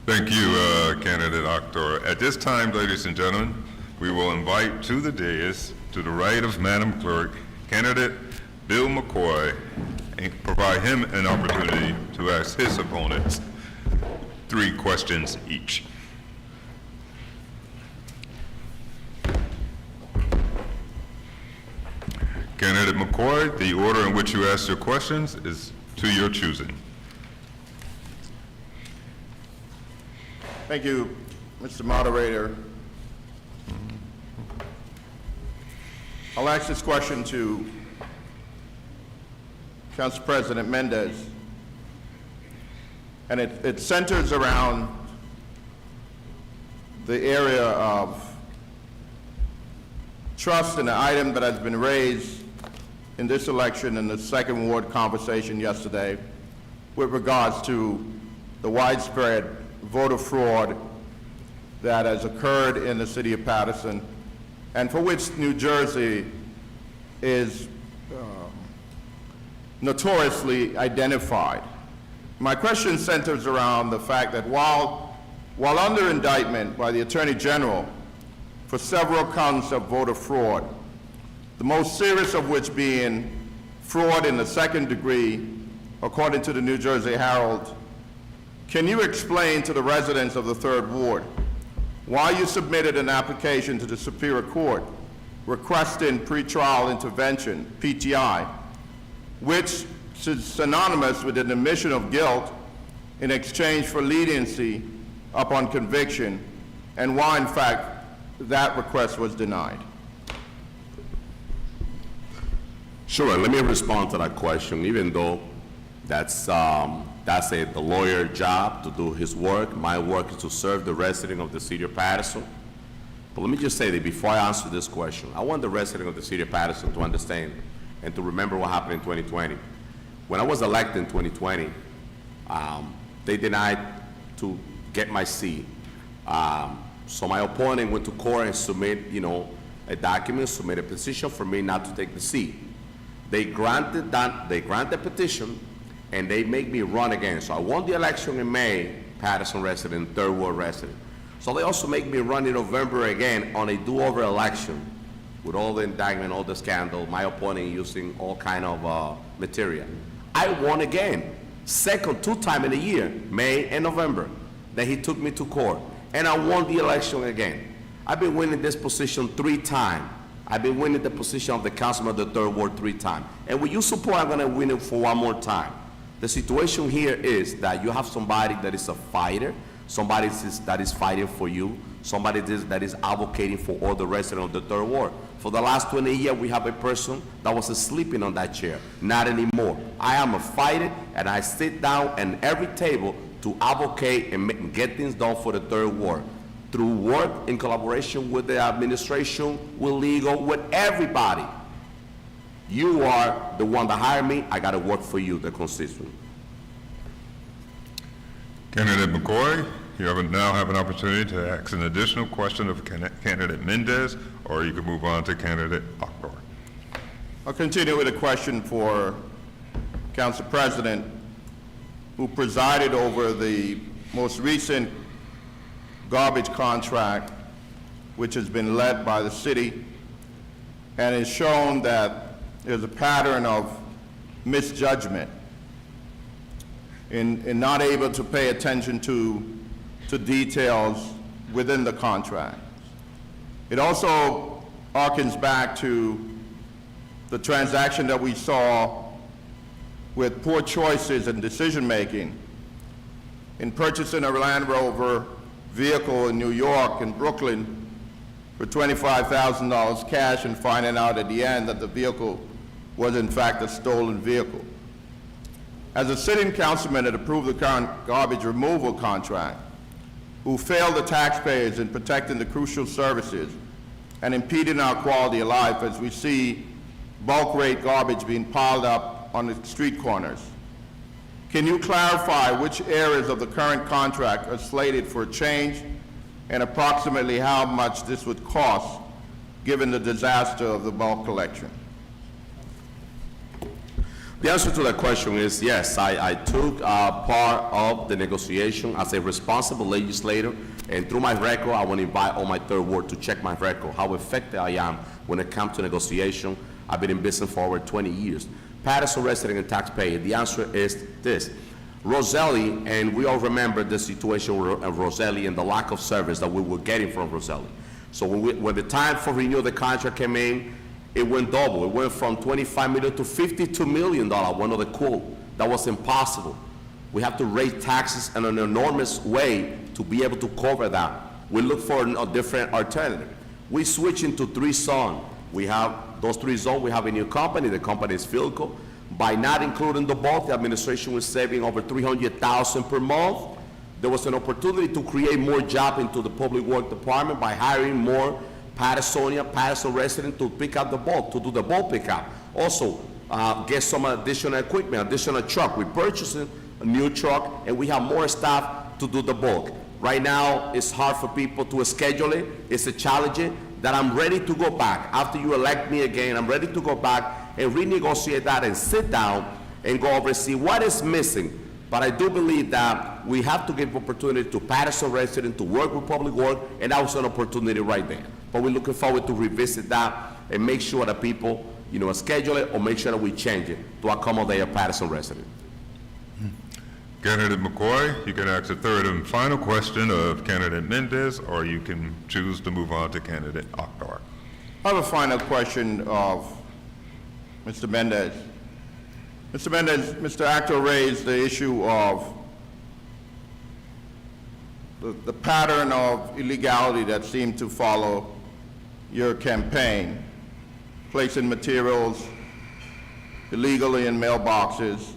B: Thank you, Candidate Octor. At this time, ladies and gentlemen, we will invite to the dais, to the right of Madam Clerk, Candidate Bill McCoy, and provide him an opportunity to ask his opponents 3 questions each. Candidate McCoy, the order in which you ask your questions is to your choosing.
D: Thank you, Mr. Moderator. I'll ask this question to Council President Mendes, and it centers around the area of trust in an item that has been raised in this election in the second ward conversation yesterday with regards to the widespread voter fraud that has occurred in the city of Paterson and for which New Jersey is notoriously identified. My question centers around the fact that while under indictment by the Attorney General for several counts of voter fraud, the most serious of which being fraud in the second degree, according to the New Jersey Herald, can you explain to the residents of the Third Ward why you submitted an application to the Superior Court requesting pretrial intervention, PTI, which is synonymous with an admission of guilt in exchange for leniency upon conviction, and why, in fact, that request was denied?
E: Sure, let me respond to that question. Even though that's the lawyer job to do his work, my work is to serve the resident of the city of Paterson. But let me just say that before I answer this question, I want the resident of the city of Paterson to understand and to remember what happened in 2020. When I was elected in 2020, they denied to get my seat. So my opponent went to court and submit, a document, submit a petition for me not to take the seat. They granted the petition, and they make me run again. So I won the election in May, Paterson resident, Third Ward resident. So they also make me run in November again on a do-over election with all the indictment, all the scandal, my opponent using all kind of material. I won again, second, 2 times in a year, May and November. Then he took me to court, and I won the election again. I've been winning this position 3 times. I've been winning the position of the councilman of the Third Ward 3 times. And with your support, I'm gonna win it for 1 more time. The situation here is that you have somebody that is a fighter, somebody that is fighting for you, somebody that is advocating for all the residents of the Third Ward. For the last 20 years, we have a person that was sleeping on that chair. Not anymore. I am a fighter, and I sit down at every table to advocate and get things done for the Third Ward. Through work in collaboration with the administration, with legal, with everybody. You are the one that hired me. I got to work for you, the constituent.
B: Candidate McCoy, you now have an opportunity to ask an additional question of Candidate Mendes, or you can move on to Candidate Octor.
D: I'll continue with a question for Council President, who presided over the most recent garbage contract, which has been led by the city and it's shown that there's a pattern of misjudgment in not able to pay attention to details within the contract. It also harkens back to the transaction that we saw with poor choices in decision-making in purchasing a Land Rover vehicle in New York and Brooklyn for $25,000 cash and finding out at the end that the vehicle was in fact a stolen vehicle. As a sitting councilman that approved the garbage removal contract, who failed the taxpayers in protecting the crucial services and impeding our quality of life as we see bulk rate garbage being piled up on the street corners, can you clarify which areas of the current contract are slated for a change and approximately how much this would cost given the disaster of the bulk collection?
E: The answer to that question is yes. I took part of the negotiation as a responsible legislator, and through my record, I want to invite all my third ward to check my record, how effective I am when it comes to negotiation. I've been in business for over 20 years. Paterson resident and taxpayer, the answer is this. Roselli, and we all remember the situation of Roselli and the lack of service that we were getting from Roselli. So when the time for renew the contract came in, it went double. It went from $25 million to $52 million, one of the quote. That was impossible. We have to raise taxes in an enormous way to be able to cover that. We look for a different alternative. We switch into 3 zones. We have those 3 zones. We have a new company. The company is Philco. By not including the bulk, the administration was saving over $300,000 per month. There was an opportunity to create more jobs into the public work department by hiring more Patterson residents to pick up the bulk, to do the bulk pickup. Also, get some additional equipment, additional truck. We're purchasing a new truck, and we have more staff to do the bulk. Right now, it's hard for people to schedule it. It's a challenge that I'm ready to go back. After you elect me again, I'm ready to go back and renegotiate that and sit down and go over and see what is missing. But I do believe that we have to give opportunity to Paterson residents to work with public work, and that was an opportunity right there. But we're looking forward to revisit that and make sure that people, schedule it or make sure that we change it to accommodate a Paterson resident.
B: Candidate McCoy, you can ask a third and final question of candidate Mendes, or you can choose to move on to candidate Octor.
D: I have a final question of Mr. Mendes. Mr. Mendes, Mr. Octor raised the issue of the pattern of illegality that seemed to follow your campaign, placing materials illegally in mailboxes.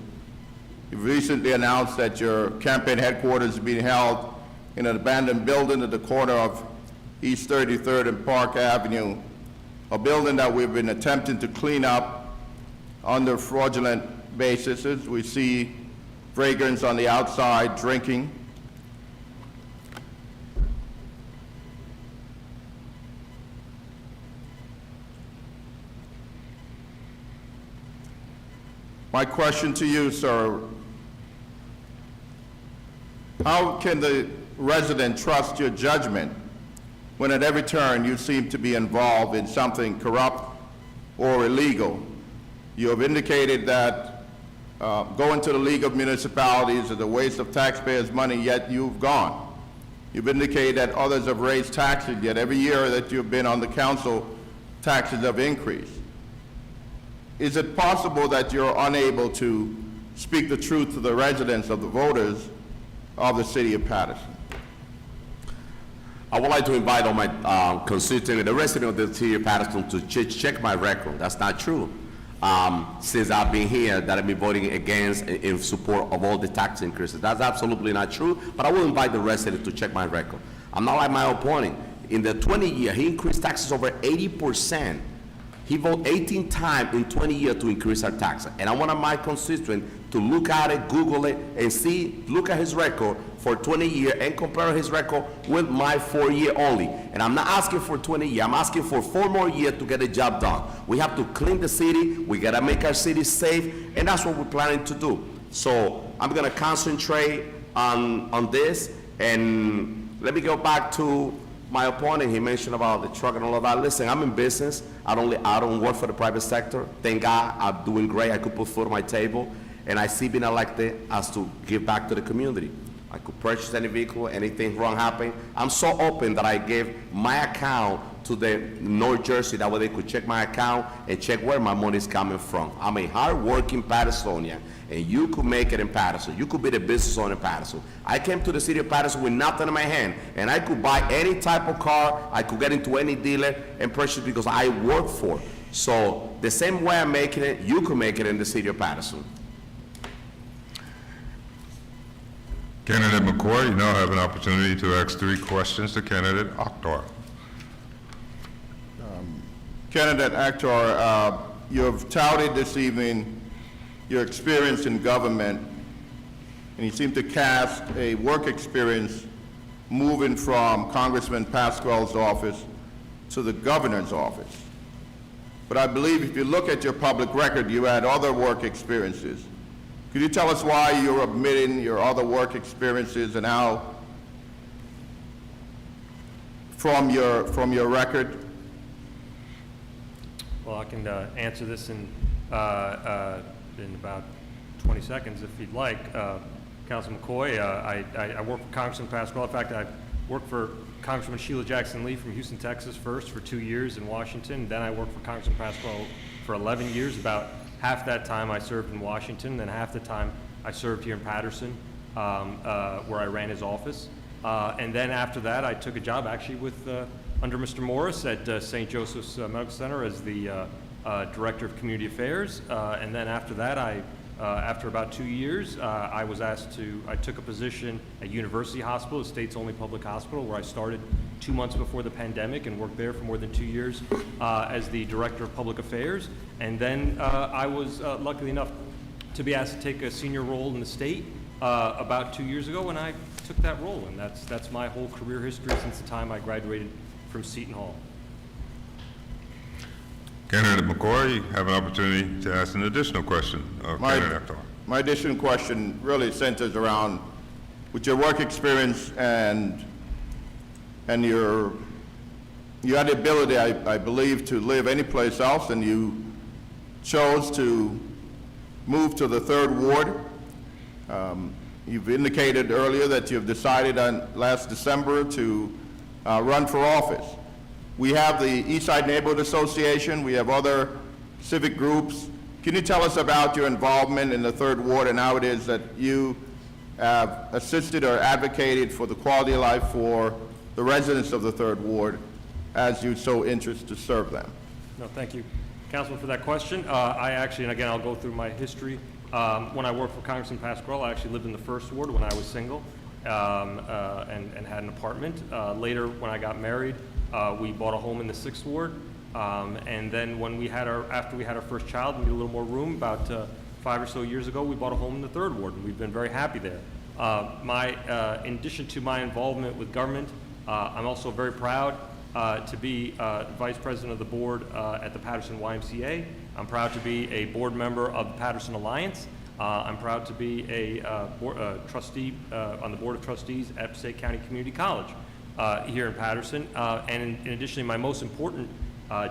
D: You've recently announced that your campaign headquarters is being held in an abandoned building at the corner of East 33rd and Park Avenue, a building that we've been attempting to clean up under fraudulent basis. We see fragrance on the outside, drinking. My question to you, sir, how can the resident trust your judgment when at every turn you seem to be involved in something corrupt or illegal? You have indicated that going to the League of Municipalities is a waste of taxpayers' money, yet you've gone. You've indicated that others have raised taxes, yet every year that you've been on the council, taxes have increased. Is it possible that you're unable to speak the truth to the residents of the voters of the city of Paterson?
E: I would like to invite all my constituents, the residents of the city of Paterson, to check my record. That's not true. Since I've been here, that I've been voting against in support of all the tax increases. That's absolutely not true, but I will invite the residents to check my record. I'm not like my opponent. In the 20 years, he increased taxes over 80%. He voted 18 times in 20 years to increase our taxes. And I want my constituent to look at it, Google it, and see, look at his record for 20 years and compare his record with my 4 year only. And I'm not asking for 20 years, I'm asking for 4 more years to get the job done. We have to clean the city, we gotta make our city safe, and that's what we're planning to do. So I'm gonna concentrate on this, and let me go back to my opponent, he mentioned about the truck and all of that. Listen, I'm in business. I don't work for the private sector. Thank God, I'm doing great. I could put food on my table, and I see being elected as to give back to the community. I could purchase any vehicle, anything wrong happen. I'm so open that I gave my account to the North Jersey, that way they could check my account and check where my money is coming from. I'm a hard-working Pattersonian, and you could make it in Paterson. You could be the business owner in Paterson. I came to the city of Paterson with nothing in my hand, and I could buy any type of car, I could get into any dealer and purchase because I work for it. So the same way I'm making it, you could make it in the city of Paterson.
B: Candidate McCoy, you now have an opportunity to ask 3 questions to candidate Octor.
D: Candidate Octor, you have touted this evening your experience in government, and you seem to cast a work experience moving from Congressman Pasquale's office to the governor's office. But I believe if you look at your public record, you had other work experiences. Could you tell us why you're omitting your other work experiences and how, from your record?
C: Well, I can answer this in about 20 seconds if you'd like. Councilman McCoy, I work for Congressman Pasquale. In fact, I worked for Congresswoman Sheila Jackson Lee from Houston, Texas first for 2 years in Washington. Then I worked for Congressman Pasquale for 11 years. About half that time I served in Washington, then half the time I served here in Paterson, where I ran his office. And then after that, I took a job actually with under Mr. Morris at St. Joseph's Medical Center as the Director of Community Affairs. And then after that, after about 2 years, I took a position at University Hospital, the state's only public hospital, where I started 2 months before the pandemic and worked there for more than 2 years as the Director of Public Affairs. And then I was lucky enough to be asked to take a senior role in the state about 2 years ago, and I took that role. And that's my whole career history since the time I graduated from Seton Hall.
B: Candidate McCoy, you have an opportunity to ask an additional question of candidate Octor.
D: My additional question really centers around, with your work experience and you had the ability, I believe, to live any place else, and you chose to move to the 3rd Ward. You've indicated earlier that you've decided last December to run for office. We have the Eastside Neighborhood Association, we have other civic groups. Can you tell us about your involvement in the 3rd Ward and how it is that you have assisted or advocated for the quality of life for the residents of the 3rd Ward as you so interested to serve them?
C: No, thank you, Councilman, for that question. I actually, and again, I'll go through my history. When I worked for Congressman Pasquale, I actually lived in the 1st Ward when I was single and had an apartment. Later, when I got married, we bought a home in the 6th Ward. And then when after we had our first child, we needed a little more room, about 5 or so years ago, we bought a home in the 3rd Ward, and we've been very happy there. In addition to my involvement with government, I'm also very proud to be Vice President of the board at the Paterson YMCA. I'm proud to be a board member of the Paterson Alliance. I'm proud to be a trustee on the Board of Trustees at Passaic County Community College here in Paterson. And in addition, my most important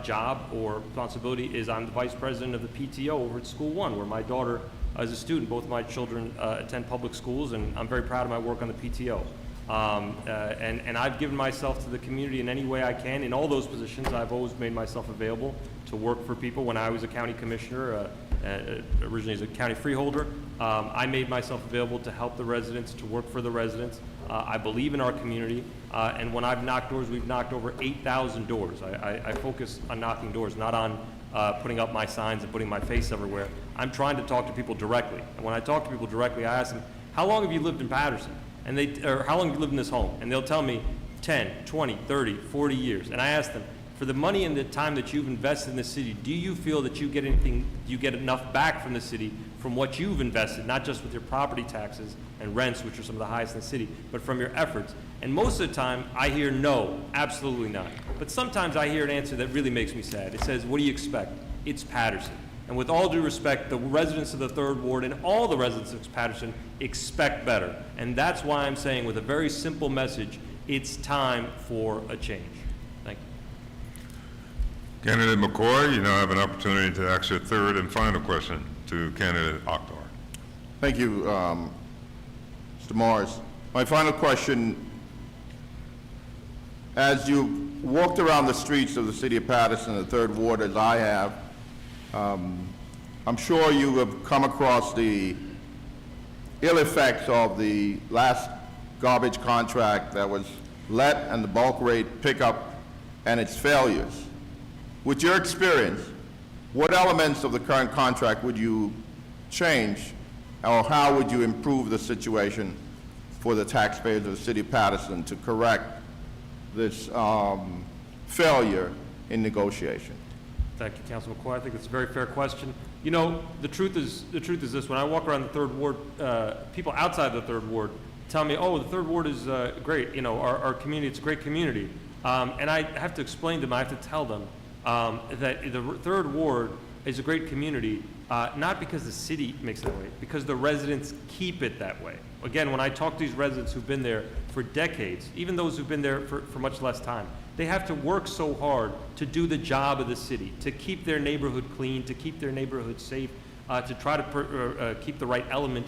C: job or responsibility is I'm the Vice President of the PTO over at School 1, where my daughter is a student. Both of my children attend public schools, and I'm very proud of my work on the PTO. And I've given myself to the community in any way I can. In all those positions, I've always made myself available to work for people. When I was a county commissioner, originally as a county freeholder, I made myself available to help the residents, to work for the residents. I believe in our community, and when I've knocked doors, we've knocked over 8,000 doors. I focus on knocking doors, not on putting up my signs and putting my face everywhere. I'm trying to talk to people directly. And when I talk to people directly, I ask them, how long have you lived in Paterson? Or how long have you lived in this home? And they'll tell me 10, 20, 30, 40 years. And I ask them, for the money and the time that you've invested in the city, do you feel that you get enough back from the city from what you've invested, not just with your property taxes and rents, which are some of the highest in the city, but from your efforts? And most of the time, I hear no, absolutely not. But sometimes I hear an answer that really makes me sad. It says, what do you expect? It's Paterson. And with all due respect, the residents of the 3rd Ward and all the residents of Paterson expect better. And that's why I'm saying with a very simple message, It's time for a change. Thank you.
B: Candidate McCoy, you now have an opportunity to ask your third and final question to Candidate Octor.
D: Thank you, Mr. Morris. My final question, as you walked around the streets of the city of Paterson, the third ward, as I have, I'm sure you have come across the ill effects of the last garbage contract that was let and the bulk rate pickup and its failures. With your experience, what elements of the current contract would you change, or how would you improve the situation for the taxpayers of the city of Paterson to correct this failure in negotiation?
C: Thank you, Councilman McCoy. I think it's a very fair question. You know, the truth is this: when I walk around the third ward, people outside the third ward tell me, "Oh, the third ward is great. You know, our community, it's a great community." And I have to explain to them, I have to tell them that the third ward is a great community, not because the city makes it that way, because the residents keep it that way. Again, when I talk to these residents who've been there for decades, even those who've been there for much less time, they have to work so hard to do the job of the city, to keep their neighborhood clean, to keep their neighborhood safe, to try to keep the right element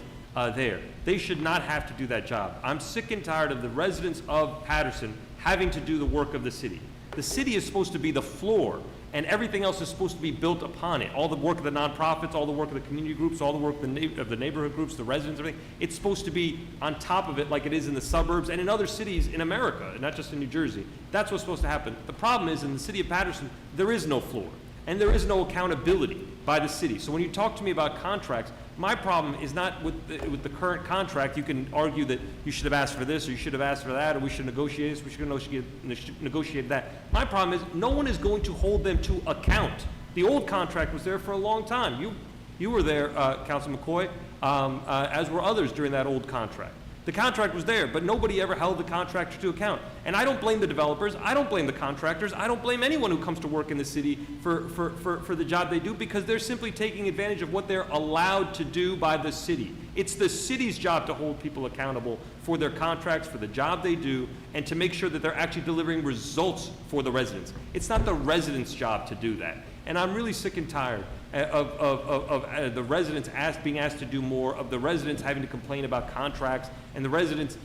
C: there. They should not have to do that job. I'm sick and tired of the residents of Paterson having to do the work of the city. The city is supposed to be the floor, and everything else is supposed to be built upon it. All the work of the nonprofits, all the work of the community groups, all the work of the neighborhood groups, the residents, everything. It's supposed to be on top of it like it is in the suburbs and in other cities in America, not just in New Jersey. That's what's supposed to happen. The problem is, in the city of Paterson, there is no floor, and there is no accountability by the city. So when you talk to me about contracts, my problem is not with the current contract. You can argue that you should have asked for this, or you should have asked for that, or we should negotiate this, we should negotiate that. My problem is no one is going to hold them to account. The old contract was there for a long time. You were there, Councilman McCoy, as were others during that old contract. The contract was there, but nobody ever held the contractor to account. And I don't blame the developers, I don't blame the contractors, I don't blame anyone who comes to work in the city for the job they do, because they're simply taking advantage of what they're allowed to do by the city. It's the city's job to hold people accountable for their contracts, for the job they do, and to make sure that they're actually delivering results for the residents. It's not the residents' job to do that. And I'm really sick and tired of the residents being asked to do more, of the residents having to complain about contracts, and the residents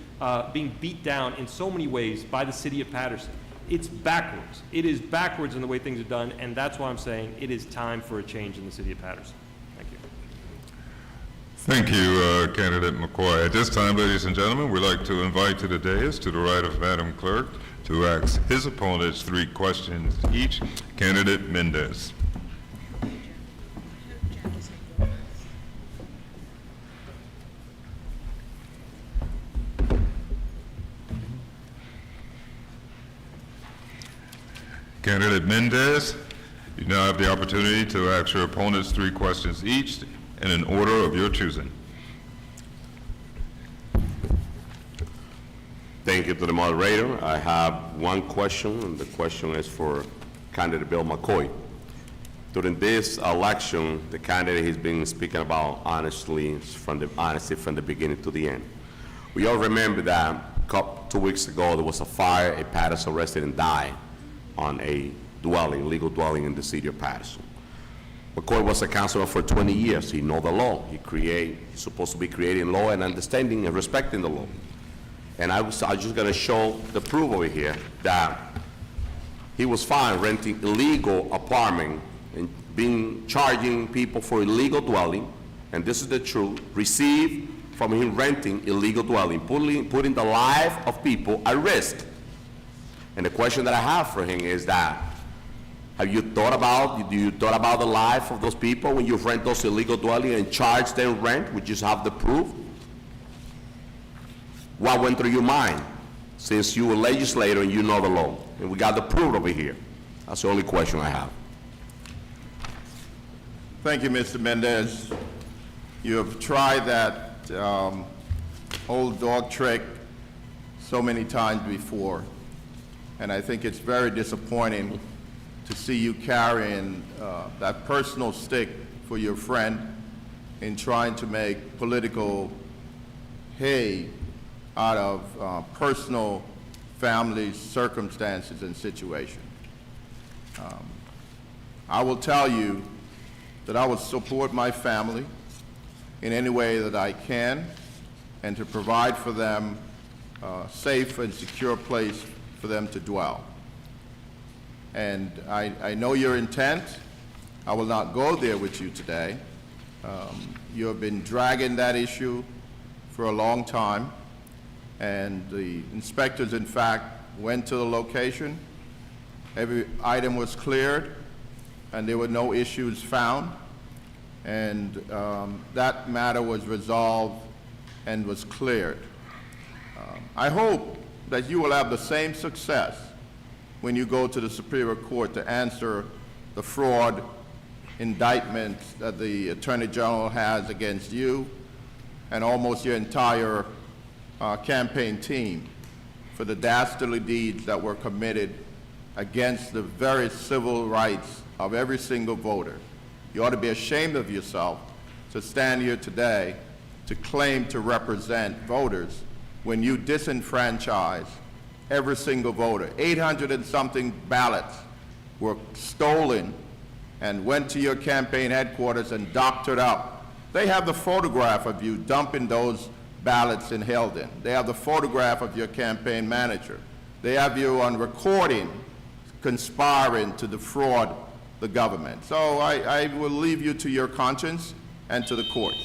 C: being beat down in so many ways by the city of Paterson. It's backwards. It is backwards in the way things are done, and that's why I'm saying it is time for a change in the city of Paterson. Thank you.
B: Thank you, Candidate McCoy. At this time, ladies and gentlemen, we'd like to invite to the dais, to the right of Madam Clerk, to ask his opponents 3 questions each. Candidate Mendes. Candidate Mendes, you now have the opportunity to ask your opponents 3 questions each in an order of your choosing.
E: Thank you to the moderator. I have one question, and the question is for candidate Bill McCoy. During this election, the candidate has been speaking about honesty from the beginning to the end. We all remember that 2 weeks ago there was a fire, a Paterson resident died on a legal dwelling in the city of Paterson. McCoy was a councilor for 20 years. He knows the law. He's supposed to be creating law and understanding and respecting the law. And I'm just going to show the proof over here that he was found renting illegal apartment and charging people for illegal dwelling, and this is the truth, received from him renting illegal dwelling, putting the life of people at risk. And the question that I have for him is that, do you thought about the life of those people when you rent those illegal dwellings and charge them rent? We just have the proof. What went through your mind since you were a legislator and you know the law? And we got the proof over here. That's the only question I have.
D: Thank you, Mr. Mendes. You have tried that old dog trick so many times before, and I think it's very disappointing to see you carrying that personal stick for your friend in trying to make political hay out of personal family's circumstances and situation. I will tell you that I will support my family in any way that I can and to provide for them a safe and secure place for them to dwell. And I know your intent. I will not go there with you today. You have been dragging that issue for a long time, and the inspectors, in fact, went to the location. Every item was cleared, and there were no issues found, and that matter was resolved and was cleared. I hope that you will have the same success when you go to the Superior Court to answer the fraud indictment that the Attorney General has against you and almost your entire campaign team for the dastardly deeds that were committed against the very civil rights of every single voter. You ought to be ashamed of yourself to stand here today to claim to represent voters when you disenfranchise every single voter. 800 and something ballots were stolen and went to your campaign headquarters and doctored up. They have the photograph of you dumping those ballots in Helden. They have the photograph of your campaign manager. They have you on recording conspiring to defraud the government. So I will leave you to your conscience and to the courts.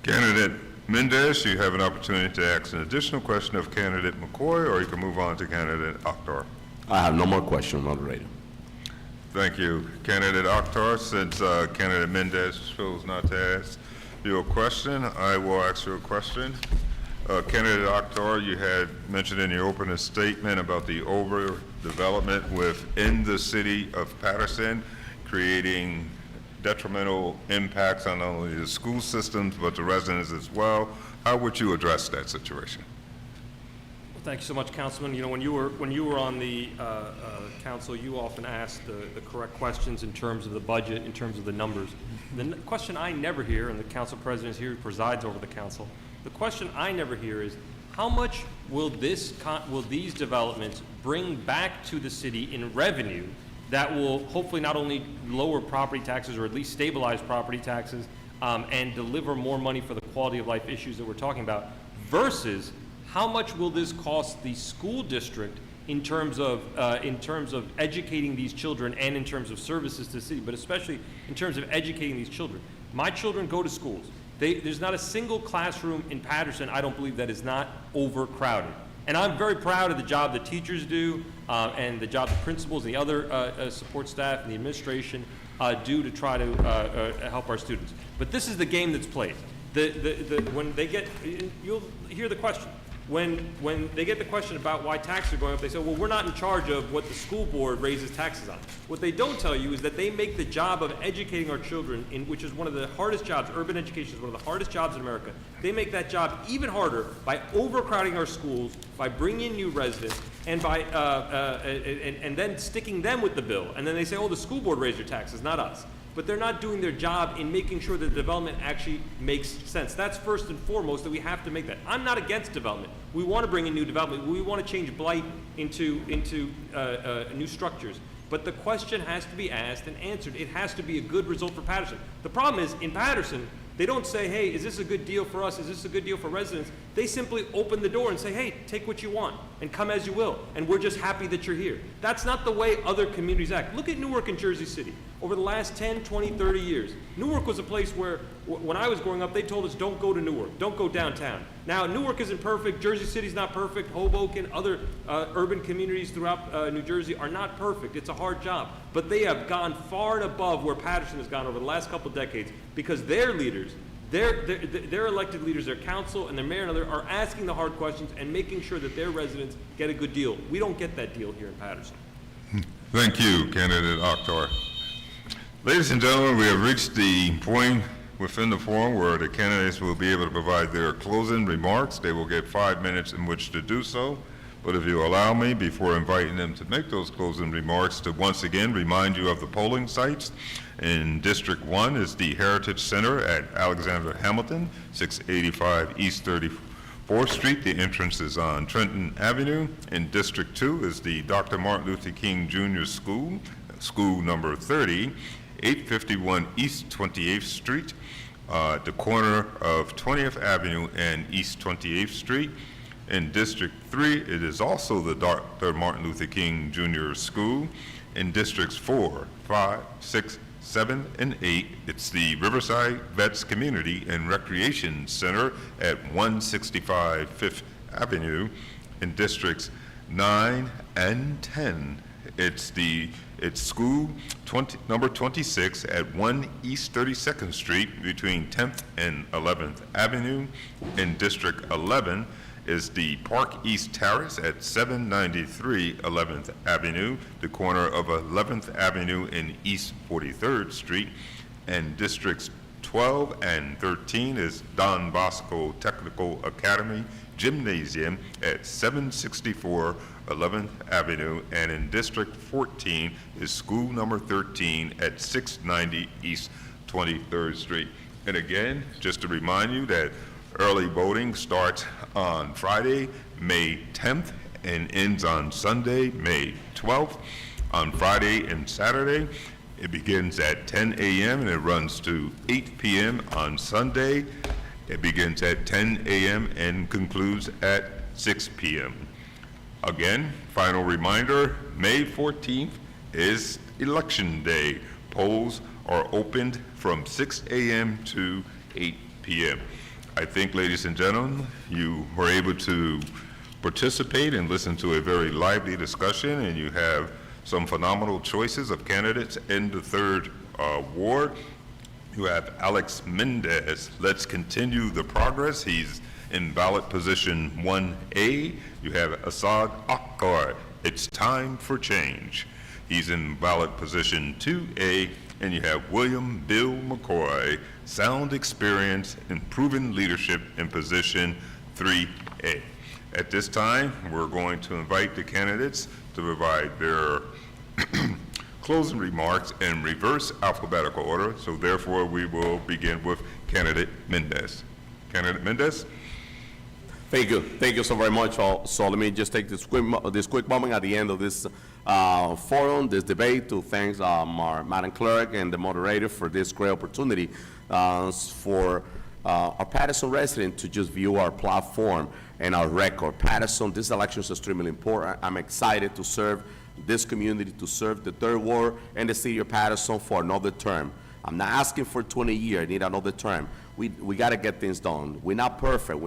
B: Candidate Mendes, you have an opportunity to ask an additional question of candidate McCoy, or you can move on to candidate Octor.
E: I have no more questions, Moderator.
B: Thank you. Candidate Octor, since candidate Mendes chose not to ask you a question, I will ask you a question. Candidate Octor, you had mentioned in your opening statement about the overdevelopment within the city of Paterson, creating detrimental impacts on not only the school systems, but the residents as well. How would you address that situation?
C: Well, thank you so much, Councilman. You know, when you were on the council, you often asked the correct questions in terms of the budget, in terms of the numbers. The question I never hear, and the council president is here who presides over the council, the question I never hear is, how much will these developments bring back to the city in revenue that will hopefully not only lower property taxes or at least stabilize property taxes and deliver more money for the quality of life issues that we're talking about, versus how much will this cost the school district in terms of educating these children and in terms of services to the city, but especially in terms of educating these children. My children go to schools. There's not a single classroom in Paterson, I don't believe, that is not overcrowded. And I'm very proud of the job the teachers do and the job the principals and the other support staff and the administration do to try to help our students. But this is the game that's played. When they get, you'll hear the question. When they get the question about why taxes are going up, they say, well, we're not in charge of what the school board raises taxes on. What they don't tell you is that they make the job of educating our children, which is one of the hardest jobs, urban education is one of the hardest jobs in America, they make that job even harder by overcrowding our schools, by bringing in new residents, and by and then sticking them with the bill. And then they say, oh, the school board raised your taxes, not us. But they're not doing their job in making sure that the development actually makes sense. That's first and foremost, that we have to make that. I'm not against development. We want to bring in new development. We want to change blight into new structures. But the question has to be asked and answered. It has to be a good result for Paterson. The problem is, in Paterson, they don't say, hey, is this a good deal for us? Is this a good deal for residents? They simply open the door and say, hey, take what you want and come as you will. And we're just happy that you're here. That's not the way other communities act. Look at Newark and Jersey City. Over the last 10, 20, 30 years, Newark was a place where, when I was growing up, they told us, don't go to Newark, don't go downtown. Now, Newark isn't perfect, Jersey City's not perfect, Hoboken, other urban communities throughout New Jersey are not perfect. It's a hard job. But they have gone far and above where Paterson has gone over the last couple of decades, because their leaders, their elected leaders, their council and their mayor and other are asking the hard questions and making sure that their residents get a good deal. We don't get that deal here in Paterson.
B: Thank you, candidate Octor. Ladies and gentlemen, we have reached the point within the forum where the candidates will be able to provide their closing remarks. They will get 5 minutes in which to do so. But if you allow me, before inviting them to make those closing remarks, to once again remind you of the polling sites. In District 1 is the Heritage Center at Alexander Hamilton, 685 East 4th Street, the entrance is on Trenton Avenue. In District 2 is the Dr. Martin Luther King Jr. School, school number 30, 851 East 28th Street, the corner of 20th Avenue and East 28th Street. In District 3, it is also the Dr. Martin Luther King Jr. School. In Districts 4, 5, 6, 7, and 8, it's the Riverside Vets Community and Recreation Center at 165 Fifth Avenue. In Districts 9 and 10, it's school number 26 at 1 East 32nd Street between 10th and 11th Avenue. In District 11 is the Park East Terrace at 793 11th Avenue, the corner of 11th Avenue and East 43rd Street. And Districts 12 and 13 is Don Bosco Technical Academy Gymnasium at 764 11th Avenue. And in District 14 is school number 13 at 690 East 23rd Street. And again, just to remind you that early voting starts on Friday, May 10th, and ends on Sunday, May 12th. On Friday and Saturday, it begins at 10 a.m. and it runs to 8 p.m. On Sunday, it begins at 10 a.m. and concludes at 6 p.m. Again, final reminder, May 14th is Election Day. Polls are opened from 6 a.m. to 8 p.m. I think, ladies and gentlemen, you were able to participate and listen to a very lively discussion, and you have some phenomenal choices of candidates in the 3rd Ward. You have Alex Mendes. Let's continue the progress. He's in ballot position 1A. You have Assad Octor. It's time for change. He's in ballot position 2A. And you have William Bill McCoy, sound experience and proven leadership in position 3A. At this time, we're going to invite the candidates to provide their closing remarks in reverse alphabetical order. So therefore, we will begin with candidate Mendes. Candidate Mendes?
E: Thank you so very much. So let me just take this quick moment at the end of this forum, this debate, to thank our Madam Clerk and the moderator for this great opportunity for our Paterson resident to just view our platform and our record. Paterson, this election is extremely important. I'm excited to serve this community, to serve the 3rd Ward and the city of Paterson for another term. I'm not asking for 20 years, I need another term. We got to get things done. We're not perfect.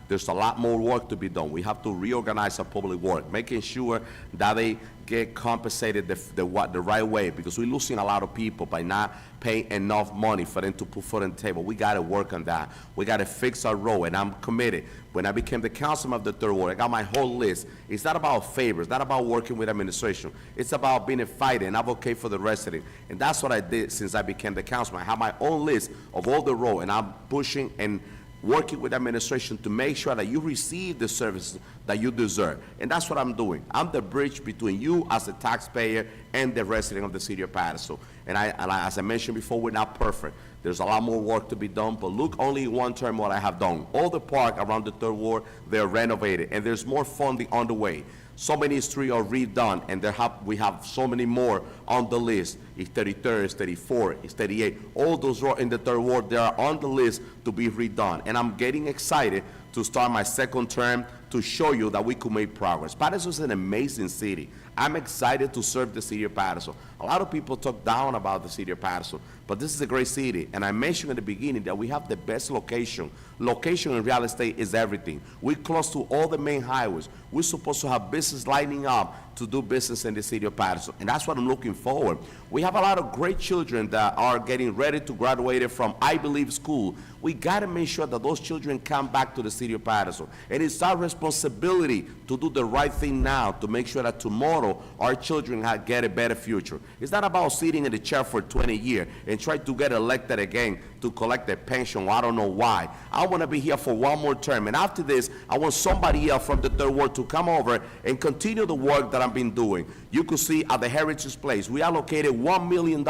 E: There's a lot more work to be done. We have to reorganize our public work, making sure that they get compensated the right way, because we're losing a lot of people by not paying enough money for them to put food on the table. We got to work on that. We got to fix our road, and I'm committed. When I became the councilman of the 3rd Ward, I got my whole list. It's not about favors, not about working with administration. It's about being a fighter and advocate for the resident. And that's what I did since I became the councilman. I have my own list of all the road, and I'm pushing and working with administration to make sure that you receive the services that you deserve. And that's what I'm doing. I'm the bridge between you as a taxpayer and the resident of the city of Paterson. And as I mentioned before, we're not perfect. There's a lot more work to be done, but look only one term what I have done. All the park around the 3rd Ward, they're renovated, and there's more funding on the way. So many streets are redone, and we have so many more on the list. It's 33rd, it's 34, it's 38. All those roads in the 3rd Ward, they are on the list to be redone. And I'm getting excited to start my 2nd term to show you that we could make progress. Paterson is an amazing city. I'm excited to serve the city of Paterson. A lot of people talk down about the city of Paterson, but this is a great city. And I mentioned in the beginning that we have the best location. Location in real estate is everything. We're close to all the main highways. We're supposed to have business lining up to do business in the city of Paterson, and that's what I'm looking forward. We have a lot of great children that are getting ready to graduate from I Believe School. We got to make sure that those children come back to the city of Paterson, and it's our responsibility to do the right thing now to make sure that tomorrow our children get a better future. It's not about sitting in the chair for 20 years and try to get elected again to collect a pension. I don't know why. I want to be here for one more term, and after this, I want somebody else from the 3rd Ward to come over and continue the work that I've been doing. You could see at the Heritage Place, we allocated $1 million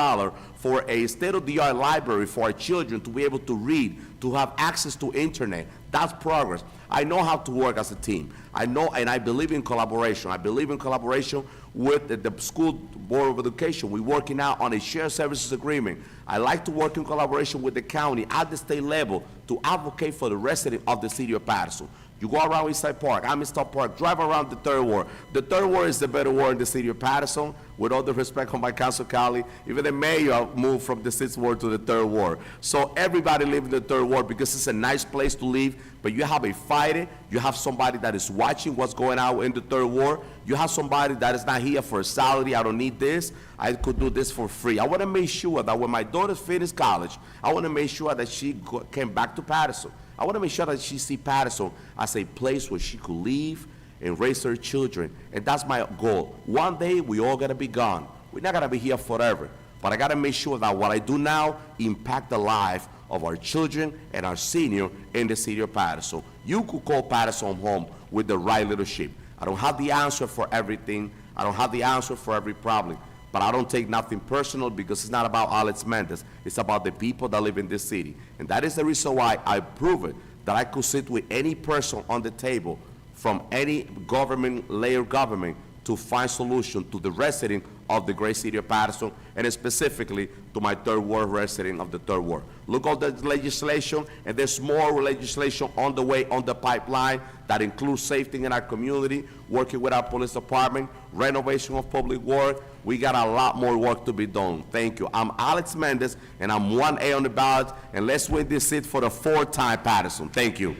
E: for a state-of-the-art library for our children to be able to read, to have access to internet. That's progress. I know how to work as a team. I know, and I believe in collaboration. I believe in collaboration with the School Board of Education. We're working now on a shared services agreement. I like to work in collaboration with the county at the state level to advocate for the residents of the city of Paterson. You go around Eastside Park, Amistad Park, drive around the Third Ward. The Third Ward is the better ward in the city of Paterson. With all the respect on my council colleague, even the mayor moved from the 6th Ward to the 3rd Ward. So everybody live in the 3rd Ward because it's a nice place to live, but you have a fighter, you have somebody that is watching what's going on in the 3rd Ward, you have somebody that is not here for a salary, I don't need this, I could do this for free. I want to make sure that when my daughter finishes college, I want to make sure that she came back to Paterson. I want to make sure that she see Paterson as a place where she could live and raise her children, and that's my goal. One day, we all gotta be gone. We're not gonna be here forever, but I gotta make sure that what I do now impact the life of our children and our senior in the city of Paterson. You could call Paterson home with the right leadership. I don't have the answer for everything. I don't have the answer for every problem, but I don't take nothing personal because it's not about Alex Mendes. It's about the people that live in this city, and that is the reason why I prove it, that I could sit with any person on the table from any government, layer government, to find solution to the resident of the great city of Paterson, and specifically to my 3rd Ward resident of the 3rd Ward. Look at the legislation, and there's more legislation on the way, on the pipeline, that includes safety in our community, working with our police department, renovation of public work. We got a lot more work to be done. Thank you. I'm Alex Mendes, and I'm 1A on the ballot, and let's win this seat for the 4th time, Paterson. Thank you.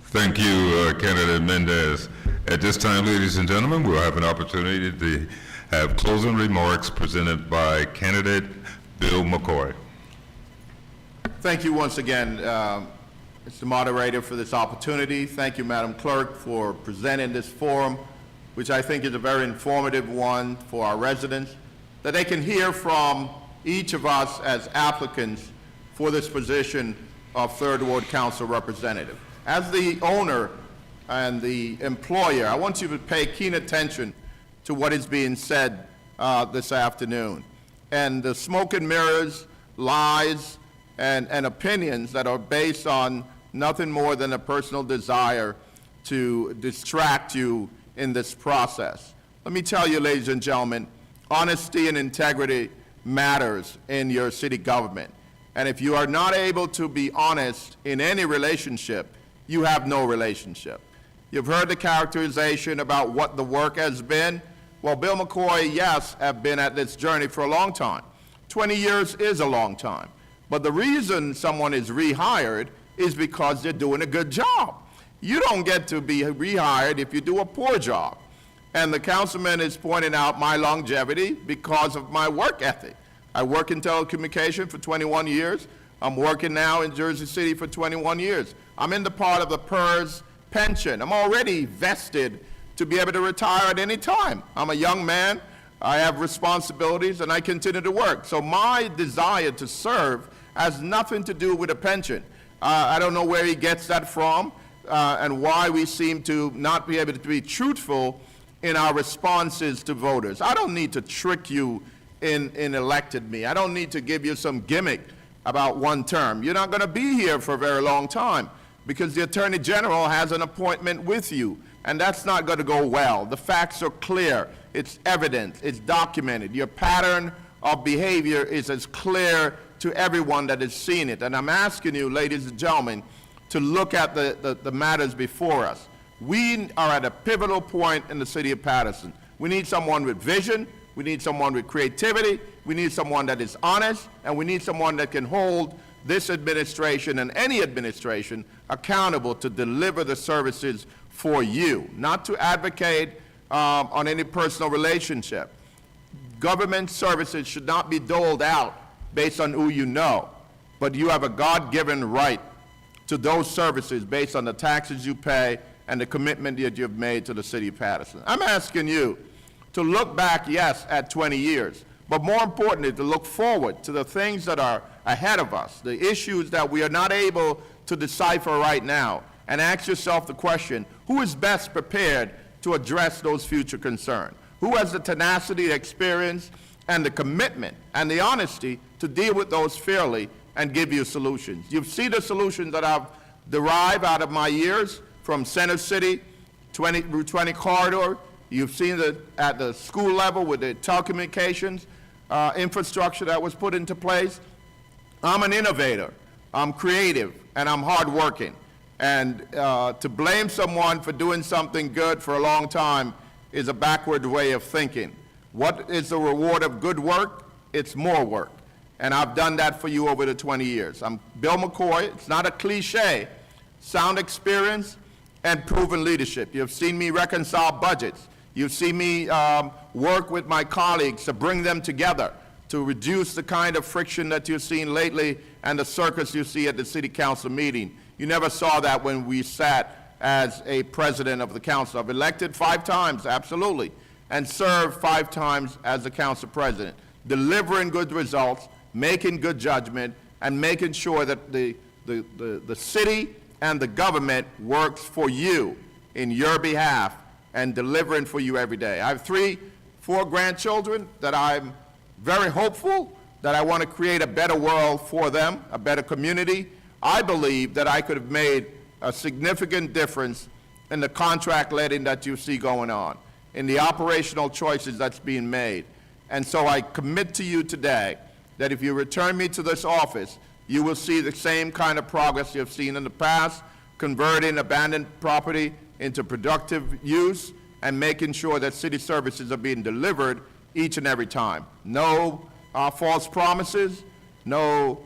B: Thank you, Candidate Mendes. At this time, ladies and gentlemen, we'll have an opportunity to have closing remarks presented by Candidate Bill McCoy.
D: Thank you once again, Mr. Moderator, for this opportunity. Thank you, Madam Clerk, for presenting this forum, which I think is a very informative one for our residents, that they can hear from each of us as applicants for this position of 3rd Ward Council Representative. As the owner and the employer, I want you to pay keen attention to what is being said this afternoon. And the smoke and mirrors, lies, and opinions that are based on nothing more than a personal desire to distract you in this process. Let me tell you, ladies and gentlemen, honesty and integrity matters in your city government. And if you are not able to be honest in any relationship, you have no relationship. You've heard the characterization about what the work has been. Well, Bill McCoy, yes, have been at this journey for a long time. 20 years is a long time. But the reason someone is rehired is because they're doing a good job. You don't get to be rehired if you do a poor job. And the councilman is pointing out my longevity because of my work ethic. I work in telecommunication for 21 years. I'm working now in Jersey City for 21 years. I'm in the part of the PERS pension. I'm already vested to be able to retire at any time. I'm a young man, I have responsibilities, and I continue to work. So my desire to serve has nothing to do with a pension. I don't know where he gets that from and why we seem to not be able to be truthful in our responses to voters. I don't need to trick you in elected me. I don't need to give you some gimmick about one term. You're not going to be here for a very long time because the Attorney General has an appointment with you, and that's not going to go well. The facts are clear. It's evident. It's documented. Your pattern of behavior is as clear to everyone that has seen it. And I'm asking you, ladies and gentlemen, to look at the matters before us. We are at a pivotal point in the city of Paterson. We need someone with vision. We need someone with creativity. We need someone that is honest, and we need someone that can hold this administration and any administration accountable to deliver the services for you, not to advocate on any personal relationship. Government services should not be doled out based on who you know, but you have a God-given right to those services based on the taxes you pay and the commitment that you've made to the city of Paterson. I'm asking you to look back, yes, at 20 years, but more importantly, to look forward to the things that are ahead of us, the issues that we are not able to decipher right now, and ask yourself the question, who is best prepared to address those future concerns? Who has the tenacity, experience, and the commitment and the honesty to deal with those fairly and give you solutions. You've seen the solutions that I've derived out of my years from Center City, Route 20 corridor. You've seen it at the school level with the telecommunications infrastructure that was put into place. I'm an innovator, I'm creative, and I'm hardworking. And to blame someone for doing something good for a long time is a backward way of thinking. What is the reward of good work? It's more work. And I've done that for you over the 20 years. I'm Bill McCoy. It's not a cliche. Sound experience and proven leadership. You've seen me reconcile budgets. You've seen me work with my colleagues to bring them together to reduce the kind of friction that you've seen lately and the circus you see at the city council meeting. You never saw that when we sat as a president of the council. I've elected 5 times, absolutely, and served 5 times as the council president, delivering good results, making good judgment, and making sure that the city and the government works for you in your behalf and delivering for you every day. I have 4 grandchildren that I'm very hopeful that I want to create a better world for them, a better community. I believe that I could have made a significant difference in the contract letting that you see going on, in the operational choices that's being made. And so I commit to you today that if you return me to this office, you will see the same kind of progress you've seen in the past, converting abandoned property into productive use and making sure that city services are being delivered each and every time. No false promises, no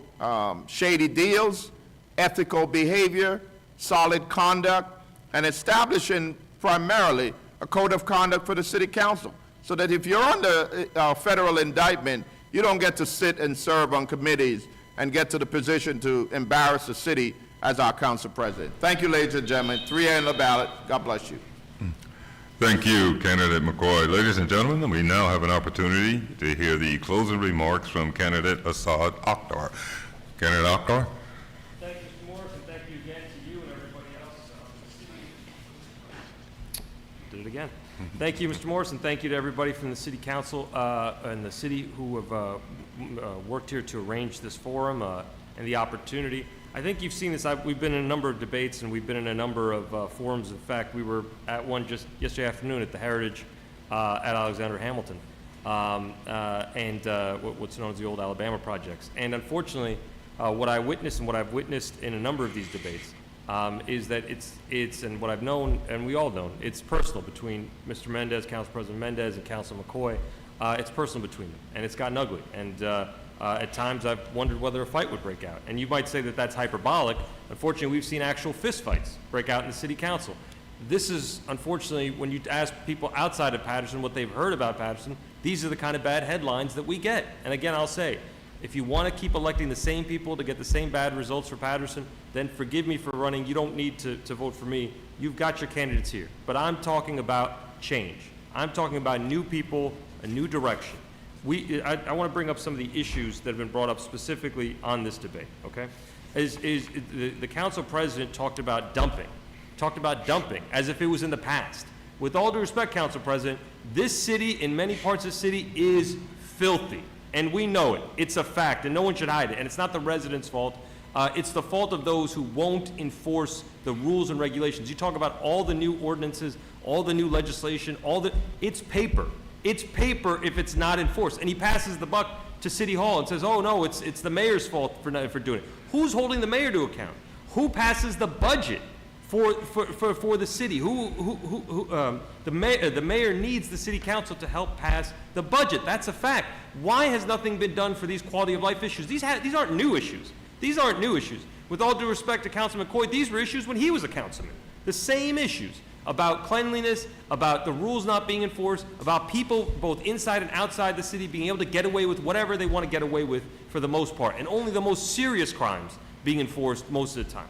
D: shady deals, ethical behavior, solid conduct, and establishing primarily a code of conduct for the city council, so that if you're under federal indictment, you don't get to sit and serve on committees and get to the position to embarrass the city as our council president. Thank you, ladies and gentlemen. 3 on the ballot. God bless you.
B: Thank you, Candidate McCoy. Ladies and gentlemen, we now have an opportunity to hear the closing remarks from Candidate Assad Octor. Candidate Octor?
C: Thank you, Mr. Morris, and thank you again to you and everybody else in the city. Did it again. Thank you, Mr. Morris, and thank you to everybody from the City Council and the city who have worked here to arrange this forum and the opportunity. I think you've seen this. We've been in a number of debates and we've been in a number of forums. In fact, we were at one just yesterday afternoon at the Heritage at Alexander Hamilton and what's known as the old Alabama projects. And unfortunately, what I witnessed and what I've witnessed in a number of these debates is that it's and what I've known, and we all know, it's personal between Mr. Mendes, Council President Mendes, and Councilor McCoy. It's personal between them, and it's gotten ugly. And at times I've wondered whether a fight would break out. And you might say that that's hyperbolic. Unfortunately, we've seen actual fistfights break out in the City Council. This is, unfortunately, when you ask people outside of Paterson what they've heard about Paterson, these are the kind of bad headlines that we get. And again, I'll say, if you want to keep electing the same people to get the same bad results for Paterson, then forgive me for running. You don't need to vote for me. You've got your candidates here. But I'm talking about change. I'm talking about new people, a new direction. I want to bring up some of the issues that have been brought up specifically on this debate, okay? The council president talked about dumping as if it was in the past. With all due respect, Council President, this city, in many parts of the city, is filthy. And we know it. It's a fact, and no one should hide it. And it's not the residents' fault. It's the fault of those who won't enforce the rules and regulations. You talk about all the new ordinances, all the new legislation, it's paper. It's paper if it's not enforced. And he passes the buck to City Hall and says, oh, no, it's the mayor's fault for doing it. Who's holding the mayor to account? Who passes the budget for the city? The mayor needs the city council to help pass the budget. That's a fact. Why has nothing been done for these quality of life issues? These aren't new issues. These aren't new issues. With all due respect to Councilman McCoy, these were issues when he was a councilman. The same issues about cleanliness, about the rules not being enforced, about people both inside and outside the city being able to get away with whatever they want to get away with for the most part, and only the most serious crimes being enforced most of the time.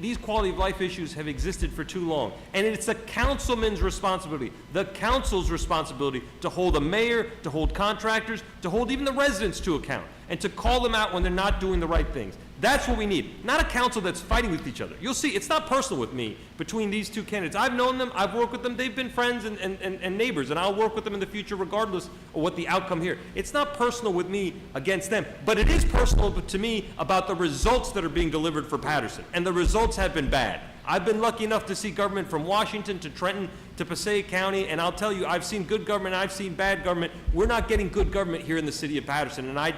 C: These quality of life issues have existed for too long, and it's the councilman's responsibility, the council's responsibility to hold the mayor, to hold contractors, to hold even the residents to account, and to call them out when they're not doing the right things. That's what we need, not a council that's fighting with each other. You'll see, it's not personal with me between these two candidates. I've known them, I've worked with them, they've been friends and neighbors, and I'll work with them in the future regardless of what the outcome here. It's not personal with me against them, but it is personal to me about the results that are being delivered for Paterson, and the results have been bad. I've been lucky enough to see government from Washington to Trenton to Passaic County, and I'll tell you, I've seen good government, I've seen bad government. We're not getting good government here in the city of Paterson, and I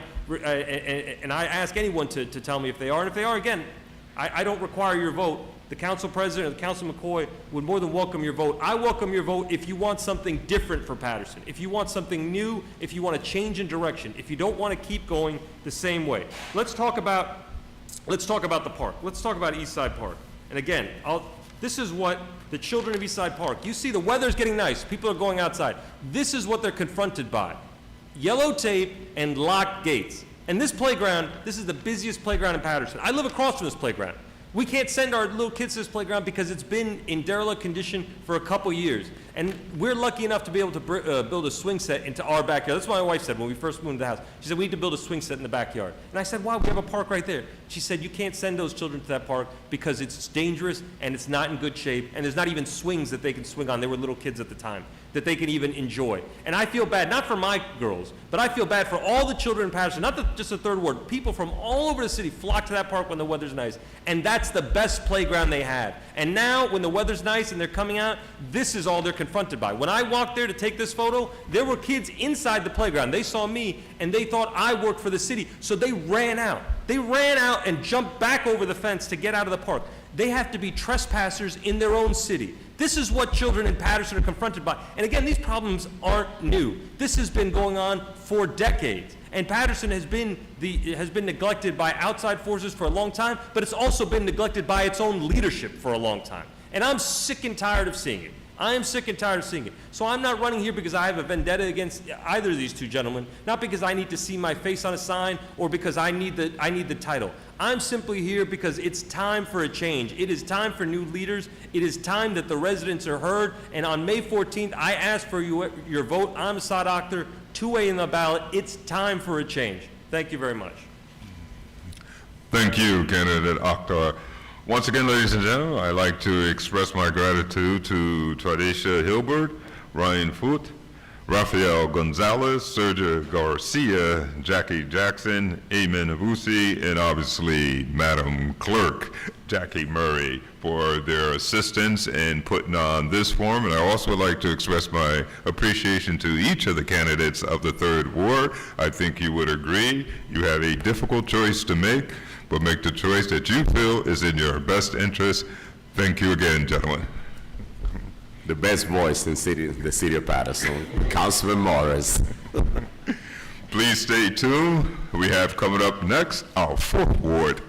C: ask anyone to tell me if they are. And if they are, again, I don't require your vote. The council president or the Council McCoy would more than welcome your vote. I welcome your vote if you want something different for Paterson, if you want something new, if you want to change in direction, if you don't want to keep going the same way. Let's talk about the park. Let's talk about East Side Park. And again, this is what the children of East Side Park, you see the weather's getting nice, people are going outside. This is what they're confronted by. Yellow tape and locked gates. And this playground, this is the busiest playground in Paterson. I live across from this playground. We can't send our little kids to this playground because it's been in derelict condition for a couple years. And we're lucky enough to be able to build a swing set into our backyard. That's what my wife said when we first moved into the house. She said, we need to build a swing set in the backyard. And I said, wow, we have a park right there. She said, you can't send those children to that park because it's dangerous and it's not in good shape and there's not even swings that they can swing on. They were little kids at the time, that they can even enjoy. And I feel bad, not for my girls, but I feel bad for all the children in Paterson, not just the third ward. People from all over the city flock to that park when the weather's nice. And that's the best playground they have. And now, when the weather's nice and they're coming out, this is all they're confronted by. When I walked there to take this photo, there were kids inside the playground. They saw me, and they thought I worked for the city, so they ran out. They ran out and jumped back over the fence to get out of the park. They have to be trespassers in their own city. This is what children in Paterson are confronted by. And again, these problems aren't new. This has been going on for decades. And Paterson has been neglected by outside forces for a long time, but it's also been neglected by its own leadership for a long time. And I'm sick and tired of seeing it. I am sick and tired of seeing it. So I'm not running here because I have a vendetta against either of these two gentlemen, not because I need to see my face on a sign or because I need the title. I'm simply here because it's time for a change. It is time for new leaders. It is time that the residents are heard. And on May 14th, I ask for your vote. I'm Assad Octor, 2A in the ballot. It's time for a change. Thank you very much.
B: Thank you, candidate Octor. Once again, ladies and gentlemen, I'd like to express my gratitude to Tradesha Hilbert, Ryan Foote, Rafael Gonzalez, Sergio Garcia, Jackie Jackson, Amen Abusi, and obviously Madam Clerk, Jackie Murray, for their assistance in putting on this forum. And I also would like to express my appreciation to each of the candidates of the Third Ward. I think you would agree you have a difficult choice to make, but make the choice that you feel is in your best interest. Thank you again, gentlemen.
E: The best voice in the city of Paterson, Councilman Morris.
B: Please stay tuned. We have coming up next our Fourth Ward